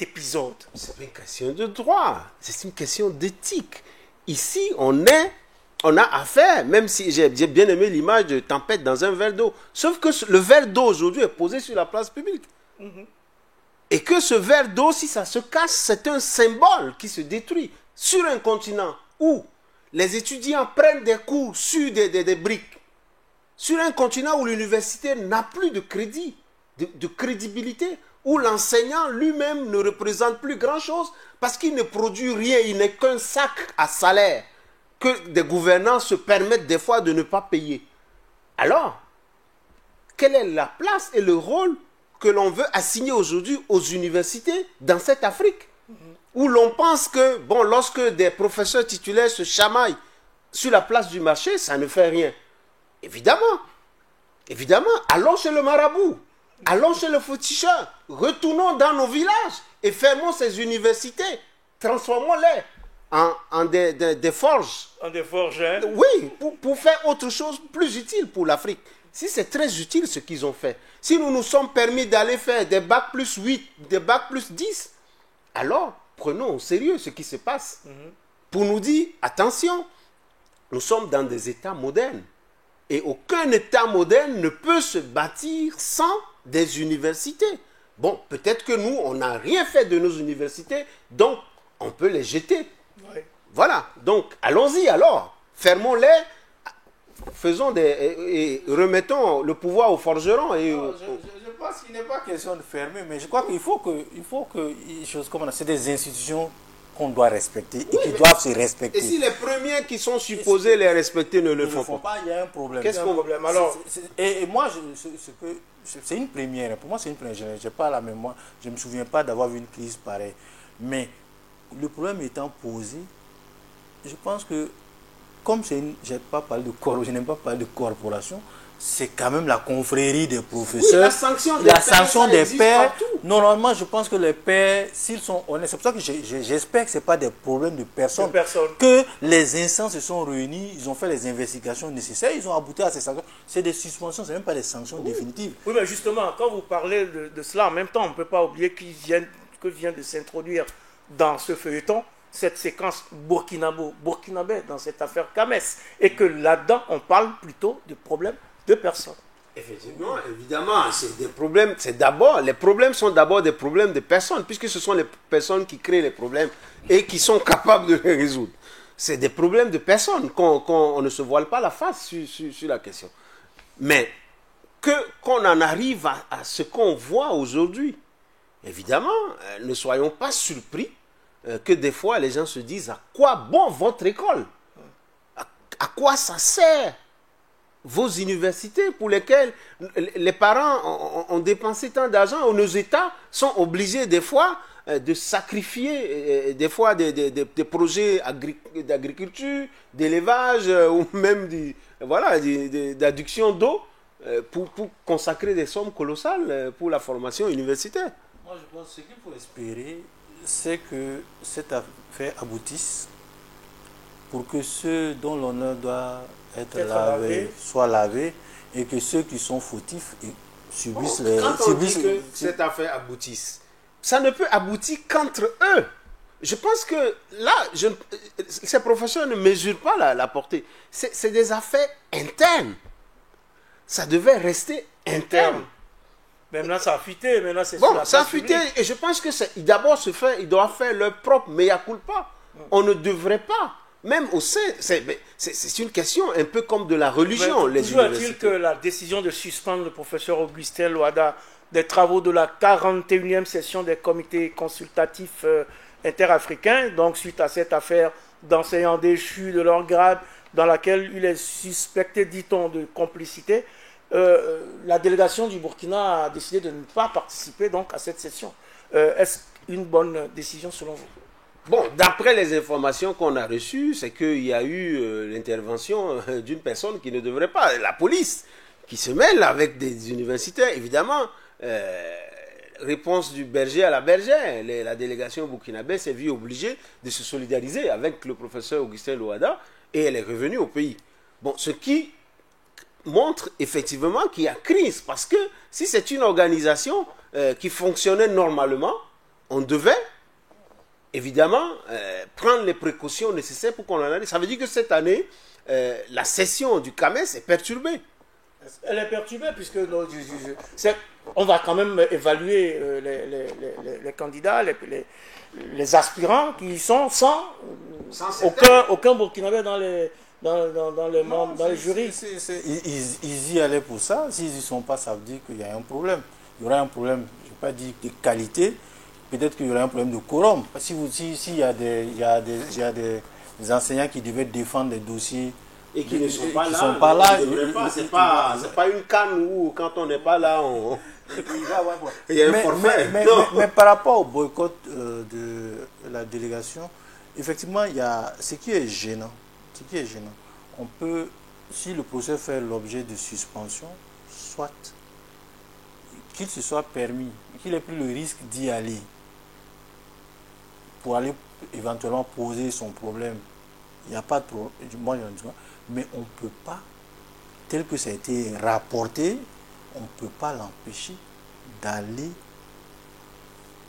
épisode? C'est pas une question de droit, c'est une question d'éthique. Ici, on a affaire, même si j'ai bien aimé l'image de tempête dans un verre d'eau. Sauf que le verre d'eau aujourd'hui est posé sur la place publique. Et que ce verre d'eau, si ça se casse, c'est un symbole qui se détruit. Sur un continent où les étudiants prennent des cours sur des briques, sur un continent où l'université n'a plus de crédit, de crédibilité, où l'enseignant lui-même ne représente plus grand-chose parce qu'il ne produit rien, il n'est qu'un sac à salaire que des gouvernants se permettent des fois de ne pas payer. Alors, quelle est la place et le rôle que l'on veut assigner aujourd'hui aux universités dans cette Afrique où l'on pense que, bon, lorsque des professeurs titulaires se chamaillent sur la place du marché, ça ne fait rien. Évidemment, allons chez le marabout, allons chez le féticheur, retournons dans nos villages et fermons ces universités, transformons-les en des forges. En des forges, hein? Oui, pour faire autre chose plus utile pour l'Afrique. Si c'est très utile ce qu'ils ont fait, si nous nous sommes permis d'aller faire des bacs plus 8, des bacs plus 10, alors prenons au sérieux ce qui se passe pour nous dire, attention, nous sommes dans des États modernes. Et aucun État moderne ne peut se bâtir sans des universités. Bon, peut-être que nous, on n'a rien fait de nos universités, donc on peut les jeter. Oui. Voilà, donc allons-y alors, fermons-les, et remettons le pouvoir aux forgerons. Et je pense qu'il n'est pas question de fermer, mais je crois qu'il faut que choses comme ça, c'est des institutions qu'on doit respecter et qui doivent se respecter. Et si les premiers qui sont supposés les respecter ne le font pas, il y a un problème. Qu'est-ce qu'on problème alors? Et moi, c'est une première. Pour moi, c'est une première. Je n'ai pas la mémoire. Je ne me souviens pas d'avoir vu une crise pareille. Mais le problème étant posé, je pense que comme je n'aime pas parler de corporation, c'est quand même la confrérie des professeurs, oui, la sanction des pairs. Normalement, je pense que les pairs, s'ils sont honnêtes, c'est pour ça que j'espère que ce n'est pas des problèmes de personnes, que les instances se sont réunies, ils ont fait les investigations nécessaires, ils ont abouti à ces sanctions. C'est des suspensions, ce n'est même pas des sanctions définitives. Oui, mais justement, quand vous parlez de cela, en même temps, on ne peut pas oublier que vient de s'introduire dans ce feuilleton cette séquence burkinabé dans cette affaire Kames, et que là-dedans, on parle plutôt de problèmes de personnes. Effectivement, évidemment, c'est des problèmes. Les problèmes sont d'abord des problèmes de personnes, puisque ce sont les personnes qui créent les problèmes et qui sont capables de les résoudre. C'est des problèmes de personnes qu'on ne se voile pas la face sur la question. Mais qu'on en arrive à ce qu'on voit aujourd'hui, évidemment, ne soyons pas surpris que des fois les gens se disent à quoi bon votre école? À quoi ça sert vos universités pour lesquelles les parents ont dépensé tant d'argent, où nos États sont obligés des fois de sacrifier des fois des projets d'agriculture, d'élevage ou même d'adduction d'eau pour consacrer des sommes colossales pour la formation universitaire. Moi je pense que ce qu'il faut espérer, c'est que cette affaire aboutisse pour que ceux dont l'honneur doit être lavé soient lavés et que ceux qui sont fautifs subissent les... Quand on dit que cette affaire aboutisse, ça ne peut aboutir qu'entre eux. Je pense que là, ces professeurs ne mesurent pas la portée. C'est des affaires internes. Ça devait rester interne. Maintenant, ça a fuité. Maintenant, c'est bon, ça a fuité. Et je pense que d'abord, ils doivent faire leur propre mea culpa. On ne devrait pas même au sein, c'est une question un peu comme de la religion, les Toujours est-il universités. que la décision de suspendre le professeur Augustin Loada des travaux de la 41e session des comités consultatifs interafricains, donc suite à cette affaire d'enseignants déchus de leur grade, dans laquelle il est suspecté, dit-on, de complicité, la délégation du Burkina a décidé de ne pas participer donc à cette session. Est-ce une bonne décision selon vous? Bon, d'après les informations qu'on a reçues, c'est qu'il y a eu l'intervention d'une personne qui ne devrait pas, la police, qui se mêle avec des universitaires, évidemment. Réponse du berger à la bergère. La délégation burkinabé s'est vue obligée de se solidariser avec le professeur Augustin Loada et elle est revenue au pays. Bon, ce qui montre effectivement qu'il y a crise, parce que si c'est une organisation qui fonctionnait normalement, on devait évidemment prendre les précautions nécessaires pour qu'on en arrive. Ça veut dire que cette année, la session du CAMES est perturbée. Elle est perturbée puisque on va quand même évaluer les candidats, les aspirants qui sont sans aucun Burkinabé dans les jurys. Ils y allaient pour ça. S'ils n'y sont pas, ça veut dire qu'il y a un problème. Il y aura un problème, je ne vais pas dire de qualité, peut-être qu'il y aura un problème de quorum. S'il y a des enseignants qui devaient défendre des dossiers et qui ne sont pas là, c'est pas une canne où quand on n'est pas là, il y a un forfait. Mais par rapport au boycott de la délégation, effectivement, il y a ce qui est gênant. On peut, si le procès fait l'objet de suspension, soit qu'il se soit permis, qu'il ait pris le risque d'y aller pour aller éventuellement poser son problème. Il n'y a pas de problème. Moi, mais on ne peut pas, tel que ça a été rapporté, on ne peut pas l'empêcher d'aller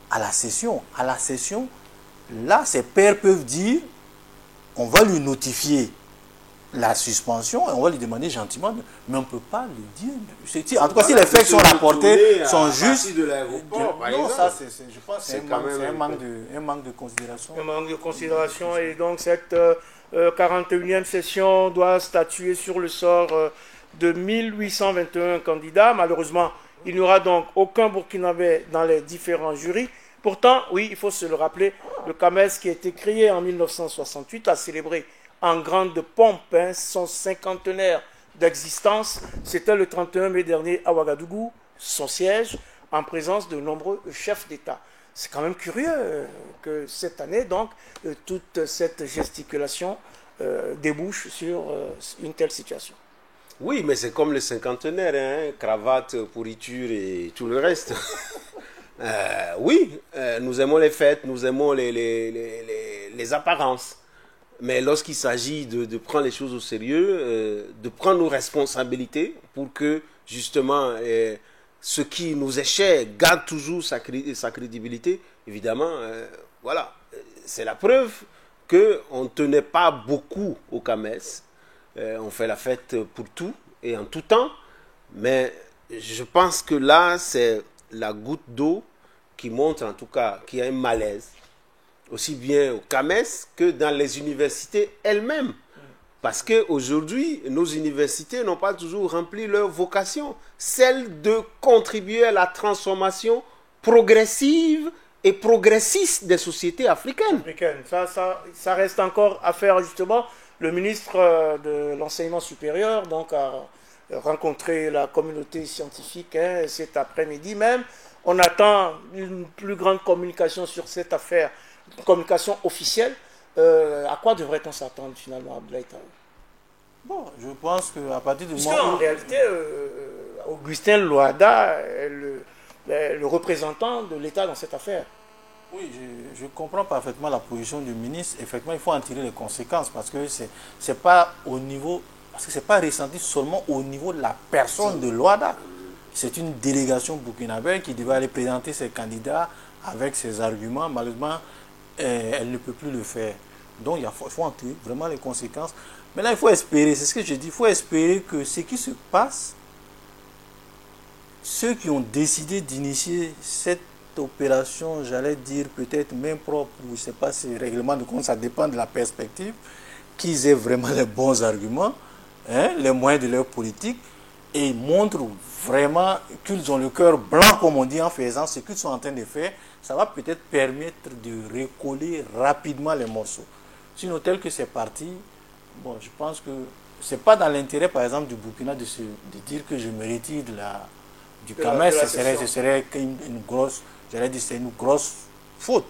à la session. À la session, là, ses pairs peuvent dire, on va lui notifier la suspension et on va lui demander gentiment, mais on ne peut pas lui dire. En tout cas, si les faits sont rapportés, sont justes. Non, ça, je pense que c'est un manque de considération. Un manque de considération, et donc cette 41e session doit statuer sur le sort de 1821 candidats. Malheureusement, il n'y aura donc aucun Burkinabé dans les différents jurys. Pourtant, oui, il faut se le rappeler, le CAMES qui a été créé en 1968 a célébré en grande pompe son cinquantenaire d'existence. C'était le 31 mai dernier à Ouagadougou, son siège, en présence de nombreux chefs d'État. C'est quand même curieux que cette année, donc, toute cette gesticulation débouche sur une telle situation. Oui, mais c'est comme le cinquantenaire, cravate, pourriture et tout le reste. Oui, nous aimons les fêtes, nous aimons les apparences. Mais lorsqu'il s'agit de prendre les choses au sérieux, de prendre nos responsabilités pour que, justement, ce qui nous est cher garde toujours sa crédibilité, évidemment, voilà. C'est la preuve qu'on ne tenait pas beaucoup au CAMES. On fait la fête pour tout et en tout temps. Mais je pense que là, c'est la goutte d'eau qui montre, en tout cas, qu'il y a un malaise, aussi bien au CAMES que dans les universités elles-mêmes. Parce qu'aujourd'hui, nos universités n'ont pas toujours rempli leur vocation, celle de contribuer à la transformation progressive et progressiste des sociétés africaines. Ça reste encore à faire, justement. Le ministre de l'enseignement supérieur donc, a rencontré la communauté scientifique cet après-midi même. On attend une plus grande communication sur cette affaire, une communication officielle. À quoi devrait-on s'attendre finalement, Abdoulaye Traoré? Bon, je pense qu'à partir du moment où... En réalité, Augustin Loada est le représentant de l'État dans cette affaire. Oui, je comprends parfaitement la position du ministre. Effectivement, il faut en tirer les conséquences parce que c'est pas au niveau, parce que c'est pas ressenti seulement au niveau de la personne de Loada. C'est une délégation burkinabé qui devait aller présenter ses candidats avec ses arguments. Malheureusement, elle ne peut plus le faire. Donc, il faut en tirer vraiment les conséquences. Maintenant, il faut espérer, c'est ce que je dis, il faut espérer que ce qui se passe, ceux qui ont décidé d'initier cette opération, j'allais dire peut-être même propre, je ne sais pas si le règlement de compte, ça dépend de la perspective, qu'ils aient vraiment les bons arguments, hein, les moyens de leur politique, et ils montrent vraiment qu'ils ont le cœur blanc, comme on dit, en faisant ce qu'ils sont en train de faire. Ça va peut-être permettre de recoller rapidement les morceaux. Sinon, tel que c'est parti, bon, je pense que ce n'est pas dans l'intérêt, par exemple, du Burkina de dire que je me retire du Cameroun. Ce serait une grosse, j'allais dire, c'est une grosse faute.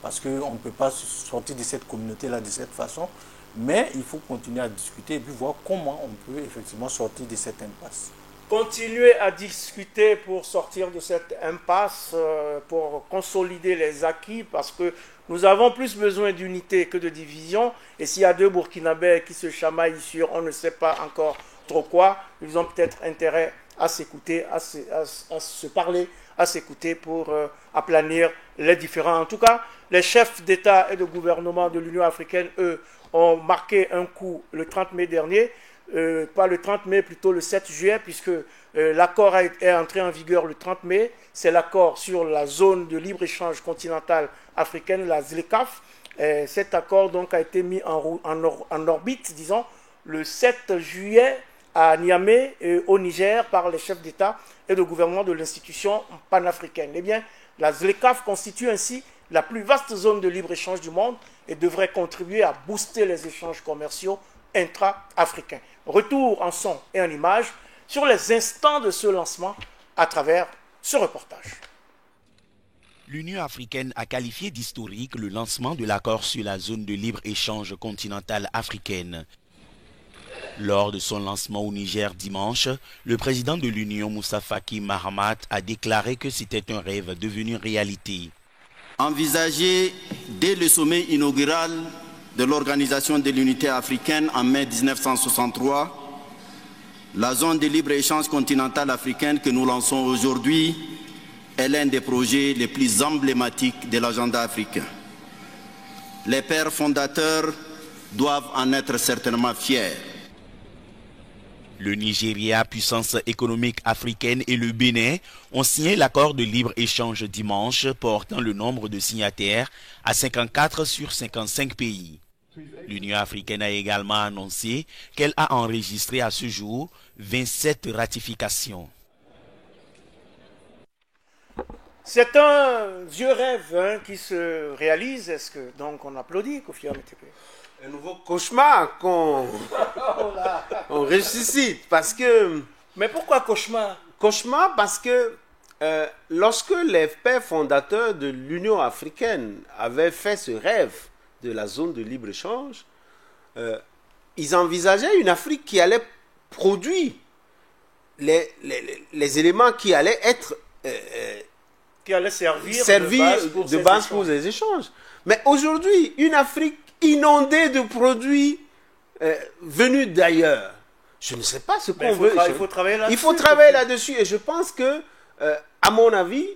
Parce qu'on ne peut pas sortir de cette communauté-là de cette façon. Mais il faut continuer à discuter et puis voir comment on peut effectivement sortir de cette impasse. Continuer à discuter pour sortir de cette impasse, pour consolider les acquis, parce que nous avons plus besoin d'unité que de division. Et s'il y a deux Burkinabés qui se chamaillent sur on ne sait pas encore trop quoi, ils ont peut-être intérêt à s'écouter, à se parler, à s'écouter pour aplanir les différends. En tout cas, les chefs d'État et de gouvernement de l'Union africaine, eux, ont marqué un coup le 30 mai dernier, pas le 30 mai, plutôt le 7 juillet, puisque l'accord est entré en vigueur le 30 mai. C'est l'accord sur la zone de libre-échange continentale africaine, la ZLECAf. Cet accord donc a été mis en orbite, disons, le 7 juillet à Niamey, au Niger, par les chefs d'État et de gouvernement de l'institution panafricaine. Eh bien, la ZLECAf constitue ainsi la plus vaste zone de libre-échange du monde et devrait contribuer à booster les échanges commerciaux intra-africains. Retour en son et en image sur les instants de ce lancement à travers ce reportage. L'Union africaine a qualifié d'historique le lancement de l'accord sur la zone de libre-échange continentale africaine. Lors de son lancement au Niger dimanche, le président de l'Union, Moussa Faki Mahamat, a déclaré que c'était un rêve devenu réalité. Envisagé dès le sommet inaugural de l'Organisation de l'Unité africaine en mai 1963, la zone de libre-échange continentale africaine que nous lançons aujourd'hui est l'un des projets les plus emblématiques de l'agenda africain. Les pères fondateurs doivent en être certainement fiers. Le Nigeria, puissance économique africaine, et le Bénin ont signé l'accord de libre-échange dimanche, portant le nombre de signataires à 54 sur 55 pays. L'Union africaine a également annoncé qu'elle a enregistré à ce jour 27 ratifications. C'est un vieux rêve qui se réalise. Est-ce que donc on applaudit, Kofi Amétepe? Un nouveau cauchemar qu'on ressuscite parce que... Mais pourquoi cauchemar? Cauchemar parce que lorsque les pères fondateurs de l'Union africaine avaient fait ce rêve de la zone de libre-échange, ils envisageaient une Afrique qui allait produire les éléments qui allaient être... qui allait servir de base pour les échanges. Mais aujourd'hui, une Afrique inondée de produits venus d'ailleurs. Je ne sais pas ce qu'on veut. Il faut travailler là-dessus. Il faut travailler là-dessus. Et je pense que, à mon avis,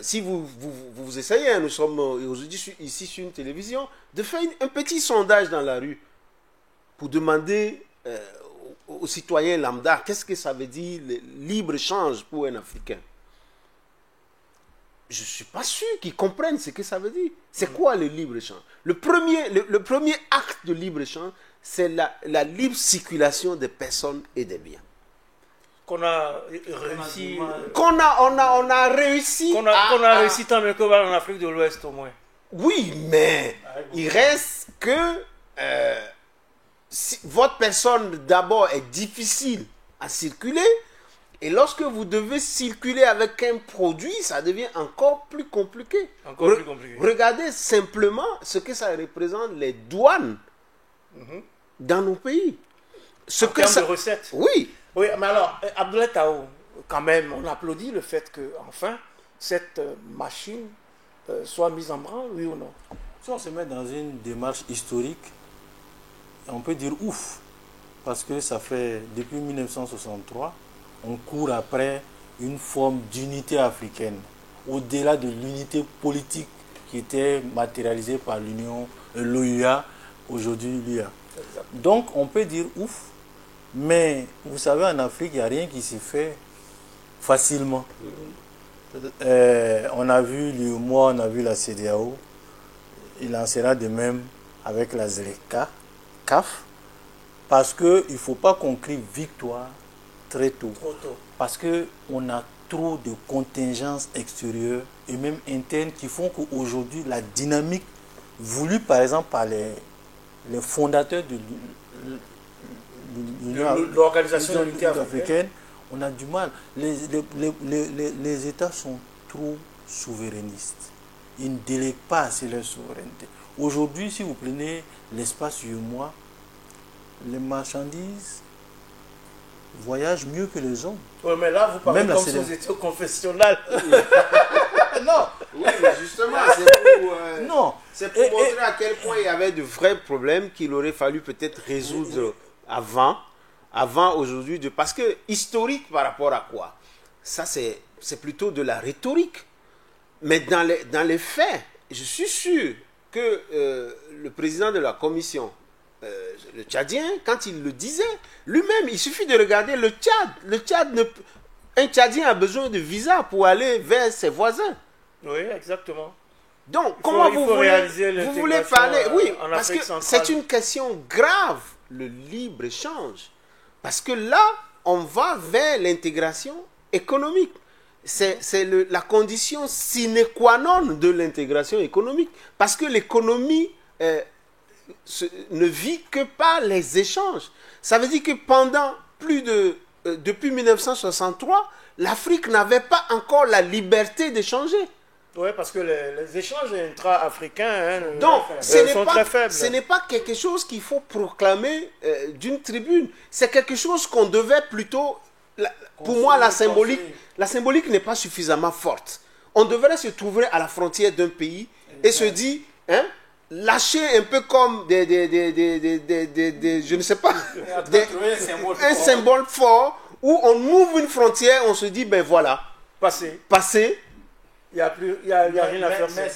si vous essayez, hein, nous sommes aujourd'hui ici sur une télévision, de faire un petit sondage dans la rue pour demander aux citoyens lambda qu'est-ce que ça veut dire le libre-échange pour un Africain. Je ne suis pas sûr qu'ils comprennent ce que ça veut dire. C'est quoi le libre-échange? Le premier acte de libre-échange, c'est la libre circulation des personnes et des biens. Qu'on a réussi. On a réussi. Qu'on a réussi tant mieux que en Afrique de l'Ouest au moins. Oui, mais il reste que si votre personne d'abord est difficile à circuler. Et lorsque vous devez circuler avec un produit, ça devient encore plus compliqué. Regardez simplement ce que ça représente, les douanes dans nos pays. En termes de recettes. Oui. Oui, mais alors, Abdoulaye Tao, quand même, on applaudit le fait que, enfin, cette machine soit mise en branle, oui ou non? Si on se met dans une démarche historique, on peut dire ouf, parce que ça fait, depuis 1963, on court après une forme d'unité africaine, au-delà de l'unité politique qui était matérialisée par l'OUA, aujourd'hui l'UA. Donc on peut dire ouf, mais vous savez, en Afrique, il n'y a rien qui se fait facilement. On a vu l'UEMOA, on a vu la CEDEAO, il en sera de même avec la ZLECA. CAF, parce qu'il ne faut pas qu'on crie victoire très tôt. Parce qu'on a trop de contingences extérieures et même internes qui font qu'aujourd'hui, la dynamique voulue par exemple par les fondateurs de l'Organisation de l'Unité africaine, on a du mal. Les États sont trop souverainistes. Ils ne délèguent pas assez leur souveraineté. Aujourd'hui, si vous prenez l'espace UEMOA, les marchandises voyagent mieux que les hommes. Oui, mais là, vous parlez comme si vous étiez confessionnel. Non. Oui, mais justement, c'est pour montrer à quel point il y avait de vrais problèmes qu'il aurait fallu peut-être résoudre avant aujourd'hui. Parce que, historique par rapport à quoi? Ça, c'est plutôt de la rhétorique. Mais dans les faits, je suis sûr que le président de la commission, le Tchadien, quand il le disait, lui-même, il suffit de regarder le Tchad. Un Tchadien a besoin de visa pour aller vers ses voisins. Oui, exactement. Donc, comment vous voulez parler? Oui, parce que c'est une question grave, le libre-échange. Parce que là, on va vers l'intégration économique. C'est la condition sine qua non de l'intégration économique. Parce que l'économie ne vit que par les échanges. Ça veut dire que depuis 1963, l'Afrique n'avait pas encore la liberté d'échanger. Oui, parce que les échanges intra-africains sont très faibles. Ce n'est pas quelque chose qu'il faut proclamer d'une tribune. C'est quelque chose qu'on devait plutôt... Pour moi, la symbolique n'est pas suffisamment forte. On devrait se trouver à la frontière d'un pays et se dire, lâcher un peu comme je ne sais pas, un symbole fort où on ouvre une frontière, on se dit, ben voilà, passez. Il n'y a rien à faire. Mais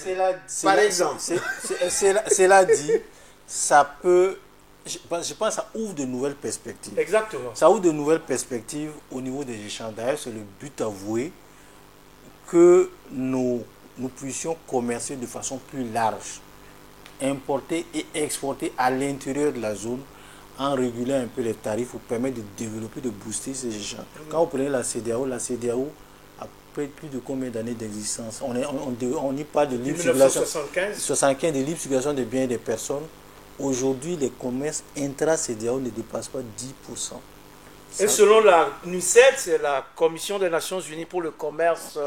par exemple. Cela dit, ça peut... Je pense que ça ouvre de nouvelles perspectives. Exactement. Ça ouvre de nouvelles perspectives au niveau des échanges. D'ailleurs, c'est le but avoué que nous puissions commercer de façon plus large, importer et exporter à l'intérieur de la zone en régulant un peu les tarifs pour permettre de développer, de booster ces échanges. Quand vous prenez la CEDEAO a plus de combien d'années d'existence? On n'y parle de libre circulation. 75 de libre circulation des biens et des personnes. Aujourd'hui, les commerces intra-CEDEAO ne dépassent pas 10%. Et selon la NUCED, c'est la Commission des Nations Unies pour le commerce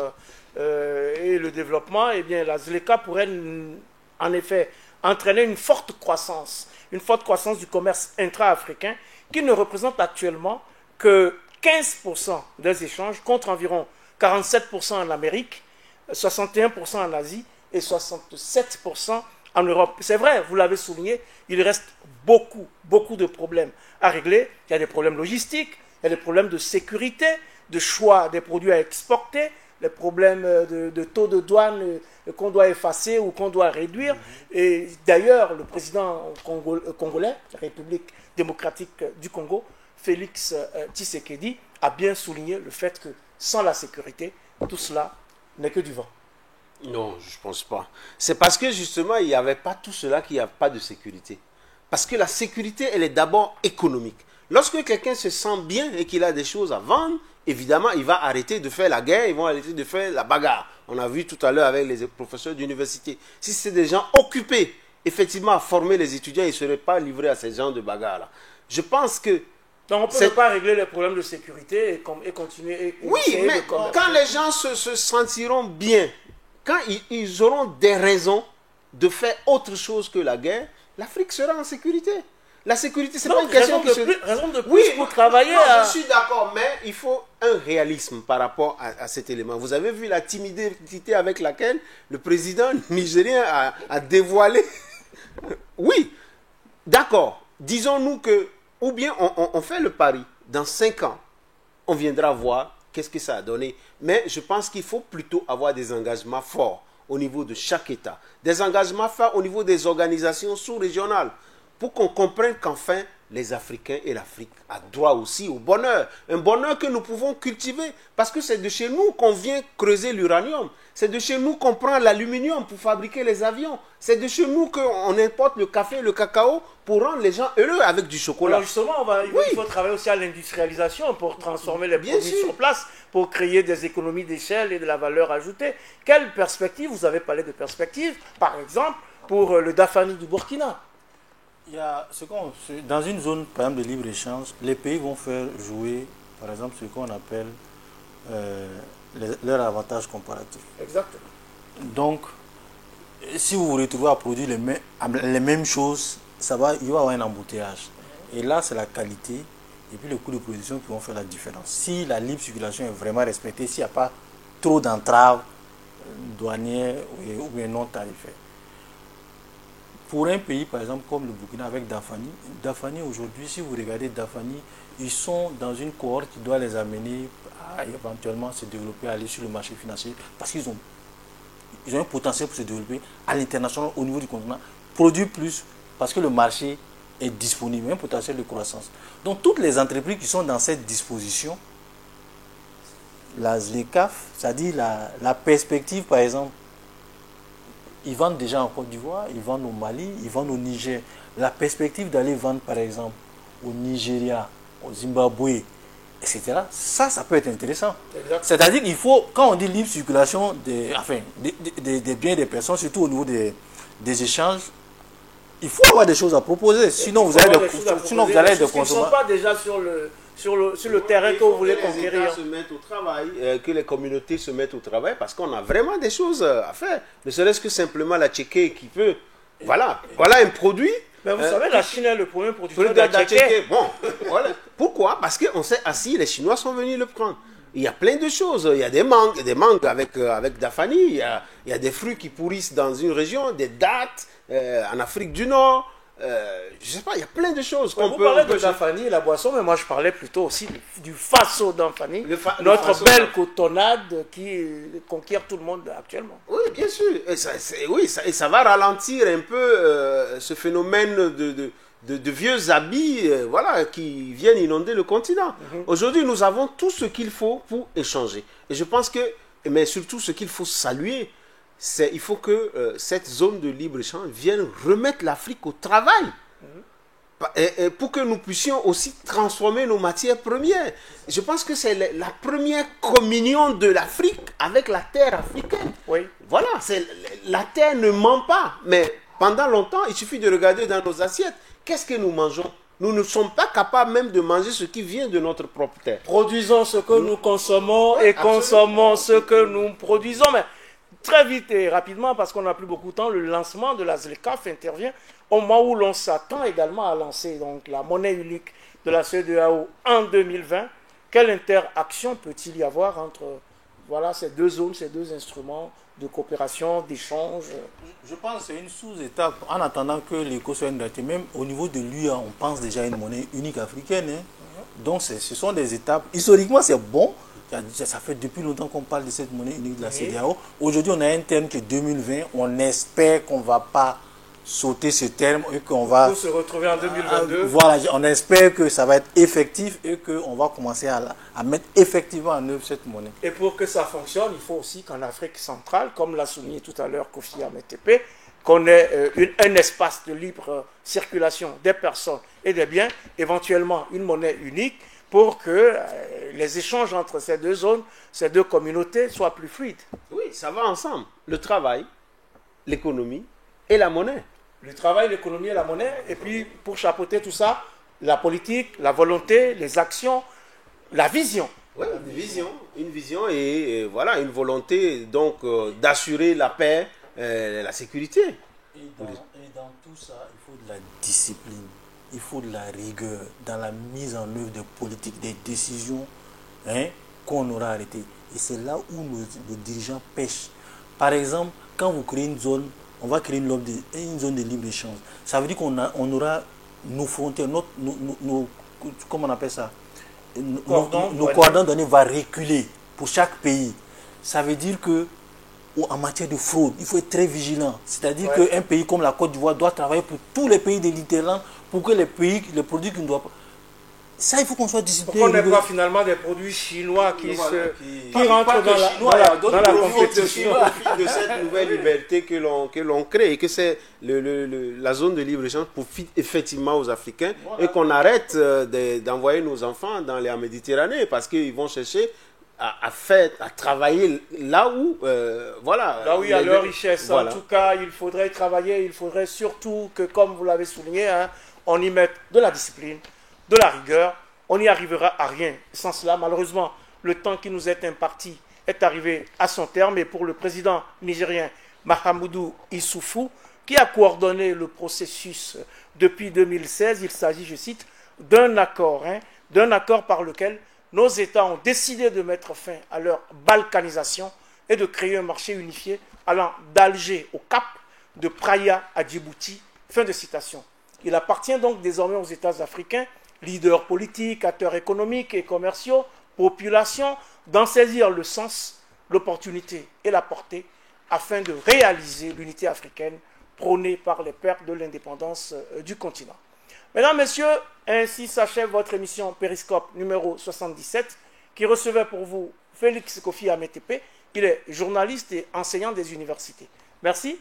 et le développement, eh bien, la ZLECA pourrait en effet entraîner une forte croissance du commerce intra-africain qui ne représente actuellement que 15% des échanges contre environ 47% en Amérique, 61% en Asie et 67% en Europe. C'est vrai, vous l'avez souligné, il reste beaucoup de problèmes à régler. Il y a des problèmes logistiques, il y a des problèmes de sécurité, de choix des produits à exporter, les problèmes de taux de douane qu'on doit effacer ou qu'on doit réduire. Et d'ailleurs, le président congolais, la République démocratique du Congo, Félix Tshisekedi, a bien souligné le fait que sans la sécurité, tout cela n'est que du vent. Non, je ne pense pas. C'est parce que justement, il n'y avait pas tout cela qu'il n'y a pas de sécurité. Parce que la sécurité, elle est d'abord économique. Lorsque quelqu'un se sent bien et qu'il a des choses à vendre, évidemment, il va arrêter de faire la guerre, ils vont arrêter de faire la bagarre. On a vu tout à l'heure avec les professeurs d'université. Si c'est des gens occupés, effectivement, à former les étudiants, ils ne seraient pas livrés à ces genres de bagarres-là. Je pense que... Donc on ne peut pas régler les problèmes de sécurité et continuer... Oui, mais quand les gens se sentiront bien, quand ils auront des raisons de faire autre chose que la guerre, l'Afrique sera en sécurité. La sécurité, c'est pas une question raison de plus pour travailler. Je suis d'accord, mais il faut un réalisme par rapport à cet élément. Vous avez vu la timidité avec laquelle le président nigérien a dévoilé. Oui, d'accord. Disons-nous que, ou bien on fait le pari, dans 5 ans, on viendra voir qu'est-ce que ça a donné. Mais je pense qu'il faut plutôt avoir des engagements forts au niveau de chaque État. Des engagements forts au niveau des organisations sous-régionales pour qu'on comprenne qu'enfin, les Africains et l'Afrique a droit aussi au bonheur. Un bonheur que nous pouvons cultiver parce que c'est de chez nous qu'on vient creuser l'uranium. C'est de chez nous qu'on prend l'aluminium pour fabriquer les avions. C'est de chez nous qu'on importe le café et le cacao pour rendre les gens heureux avec du chocolat. Alors justement, il faut travailler aussi à l'industrialisation pour transformer les produits sur place, pour créer des économies d'échelle et de la valeur ajoutée. Quelle perspective, vous avez parlé de perspective, par exemple, pour le Dafani du Burkina? Il y a dans une zone, par exemple, de libre-échange, les pays vont faire jouer, par exemple, ce qu'on appelle leur avantage comparatif. Exactement. Donc, si vous vous retrouvez à produire les mêmes choses, il va y avoir un embouteillage. Et là, c'est la qualité et puis le coût de production qui vont faire la différence. Si la libre circulation est vraiment respectée, s'il n'y a pas trop d'entraves douanières ou bien non tarifaires. Pour un pays, par exemple, comme le Burkina avec Dafani aujourd'hui, si vous regardez Dafani, ils sont dans une cohorte qui doit les amener à éventuellement se développer, aller sur le marché financier, parce qu'ils ont un potentiel pour se développer à l'international, au niveau du continent, produire plus, parce que le marché est disponible, un potentiel de croissance. Donc toutes les entreprises qui sont dans cette disposition, la ZLECAF, c'est-à-dire la perspective, par exemple, ils vendent déjà en Côte d'Ivoire, ils vendent au Mali, ils vendent au Niger. La perspective d'aller vendre, par exemple, au Nigeria, au Zimbabwe, etc., ça peut être intéressant. C'est-à-dire qu'il faut, quand on dit libre circulation des biens et des personnes, surtout au niveau des échanges, il faut avoir des choses à proposer. Sinon, vous allez être des consommateurs. Ils ne sont pas déjà sur le terrain que vous voulez conquérir. Que les États se mettent au travail, que les communautés se mettent au travail, parce qu'on a vraiment des choses à faire. Ne serait-ce que simplement la tchéké qui peut... Voilà un produit. Mais vous savez, la Chine est le premier producteur de tchéké. Bon, voilà. Pourquoi? Parce qu'on s'est assis, les Chinois sont venus le prendre. Il y a plein de choses. Il y a des mangues avec Dafani. Il y a des fruits qui pourrissent dans une région, des dattes en Afrique du Nord. Je ne sais pas, il y a plein de choses qu'on peut... Vous parlez de Dafani, la boisson, mais moi je parlais plutôt aussi du Faso Dafani, notre belle cotonnade qui conquiert tout le monde actuellement. Oui, bien sûr. Et ça va ralentir un peu ce phénomène de vieux habits qui viennent inonder le continent. Aujourd'hui, nous avons tout ce qu'il faut pour échanger. Et je pense mais surtout ce qu'il faut saluer, il faut que cette zone de libre-échange vienne remettre l'Afrique au travail. Et pour que nous puissions aussi transformer nos matières premières. Je pense que c'est la première communion de l'Afrique avec la terre africaine. Oui. Voilà, la terre ne ment pas. Mais pendant longtemps, il suffit de regarder dans nos assiettes. Qu'est-ce que nous mangeons? Nous ne sommes pas capables même de manger ce qui vient de notre propre terre. Produisons ce que nous consommons et consommons ce que nous produisons. Mais très vite et rapidement, parce qu'on n'a plus beaucoup de temps, le lancement de la ZLECAF intervient au moment où l'on s'attend également à lancer donc, la monnaie unique de la CEDEAO en 2020. Quelle interaction peut-il y avoir entre ces deux zones, ces deux instruments de coopération, d'échange? Je pense que c'est une sous-étape. En attendant que l'éco soit adapté, même au niveau de l'UA, on pense déjà à une monnaie unique africaine. Donc ce sont des étapes. Historiquement, c'est bon. Ça fait depuis longtemps qu'on parle de cette monnaie unique de la CEDEAO. Aujourd'hui, on a un terme qui est 2020. On espère qu'on ne va pas sauter ce terme et qu'on va... Pour se retrouver en 2022. Voilà, on espère que ça va être effectif et qu'on va commencer à mettre effectivement en œuvre cette monnaie. Et pour que ça fonctionne, il faut aussi qu'en Afrique centrale, comme l'a souligné tout à l'heure Kofi Ahmed Tepe, qu'on ait un espace de libre circulation des personnes et des biens, éventuellement une monnaie unique, pour que les échanges entre ces deux zones, ces deux communautés soient plus fluides. Oui, ça va ensemble. Le travail, l'économie et la monnaie. Le travail, l'économie et la monnaie. Et puis, pour chapeauter tout ça, la politique, la volonté, les actions, la vision. Oui, une vision et voilà, une volonté donc d'assurer la paix, la sécurité. Et dans tout ça, il faut de la discipline. Il faut de la rigueur dans la mise en œuvre des politiques, des décisions qu'on aura arrêtées. Et c'est là où nos dirigeants pêchent. Par exemple, quand vous créez une zone, on va créer une zone de libre-échange. Ça veut dire qu'on aura nos frontières, comment on appelle ça? Nos cordons douaniers vont reculer pour chaque pays. Ça veut dire que en matière de fraude, il faut être très vigilant. C'est-à-dire qu'un pays comme la Côte d'Ivoire doit travailler pour tous les pays de l'Interland pour que les produits qui ne doivent pas... Ça, il faut qu'on soit discipliné. Pourquoi on n'est pas finalement des produits chinois qui rentrent dans la compétition de cette nouvelle liberté que l'on crée et que c'est la zone de libre-échange profite effectivement aux Africains et qu'on arrête d'envoyer nos enfants dans la Méditerranée parce qu'ils vont chercher à travailler là où là où il y a leur richesse. Voilà. En tout cas, il faudrait travailler, il faudrait surtout que, comme vous l'avez souligné, on y mette de la discipline, de la rigueur. On n'y arrivera à rien. Sans cela, malheureusement, le temps qui nous est imparti est arrivé à son terme. Et pour le président nigérien Mahamadou Issoufou, qui a coordonné le processus depuis 2016, il s'agit, je cite, d'un accord par lequel nos États ont décidé de mettre fin à leur balkanisation et de créer un marché unifié allant d'Alger au Cap, de Praia à Djibouti. Fin de citation. Il appartient donc désormais aux États africains, leaders politiques, acteurs économiques et commerciaux, population, d'en saisir le sens, l'opportunité et la portée afin de réaliser l'unité africaine prônée par les pères de l'indépendance du continent. Mesdames, Messieurs, ainsi s'achève votre émission Périscope numéro 77 qui recevait pour vous Félix Kofi Ametepe. Il est journaliste et enseignant des universités. Merci.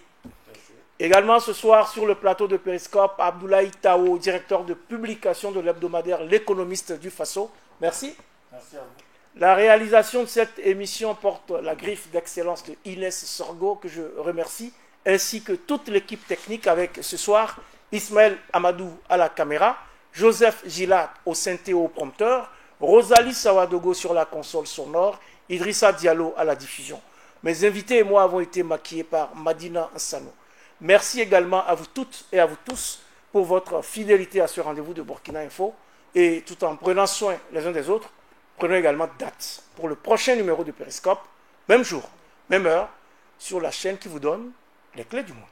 Également ce soir sur le plateau de Périscope, Abdoulaye Tao, directeur de publication de l'hebdomadaire L'Économiste du Faso. Merci. Merci à vous. La réalisation de cette émission porte la griffe d'excellence de Inès Sorgo, que je remercie, ainsi que toute l'équipe technique avec ce soir Ismaël Amadou à la caméra, Joseph Gilat au synthé au prompteur, Rosalie Sawadogo sur la console sonore, Idrissa Diallo à la diffusion. Mes invités et moi avons été maquillés par Madina Nsano. Merci également à vous toutes et à vous tous pour votre fidélité à ce rendez-vous de Burkina Info. Et tout en prenant soin les uns des autres, prenons également date pour le prochain numéro de Périscope, même jour, même heure, sur la chaîne qui vous donne les clés du monde.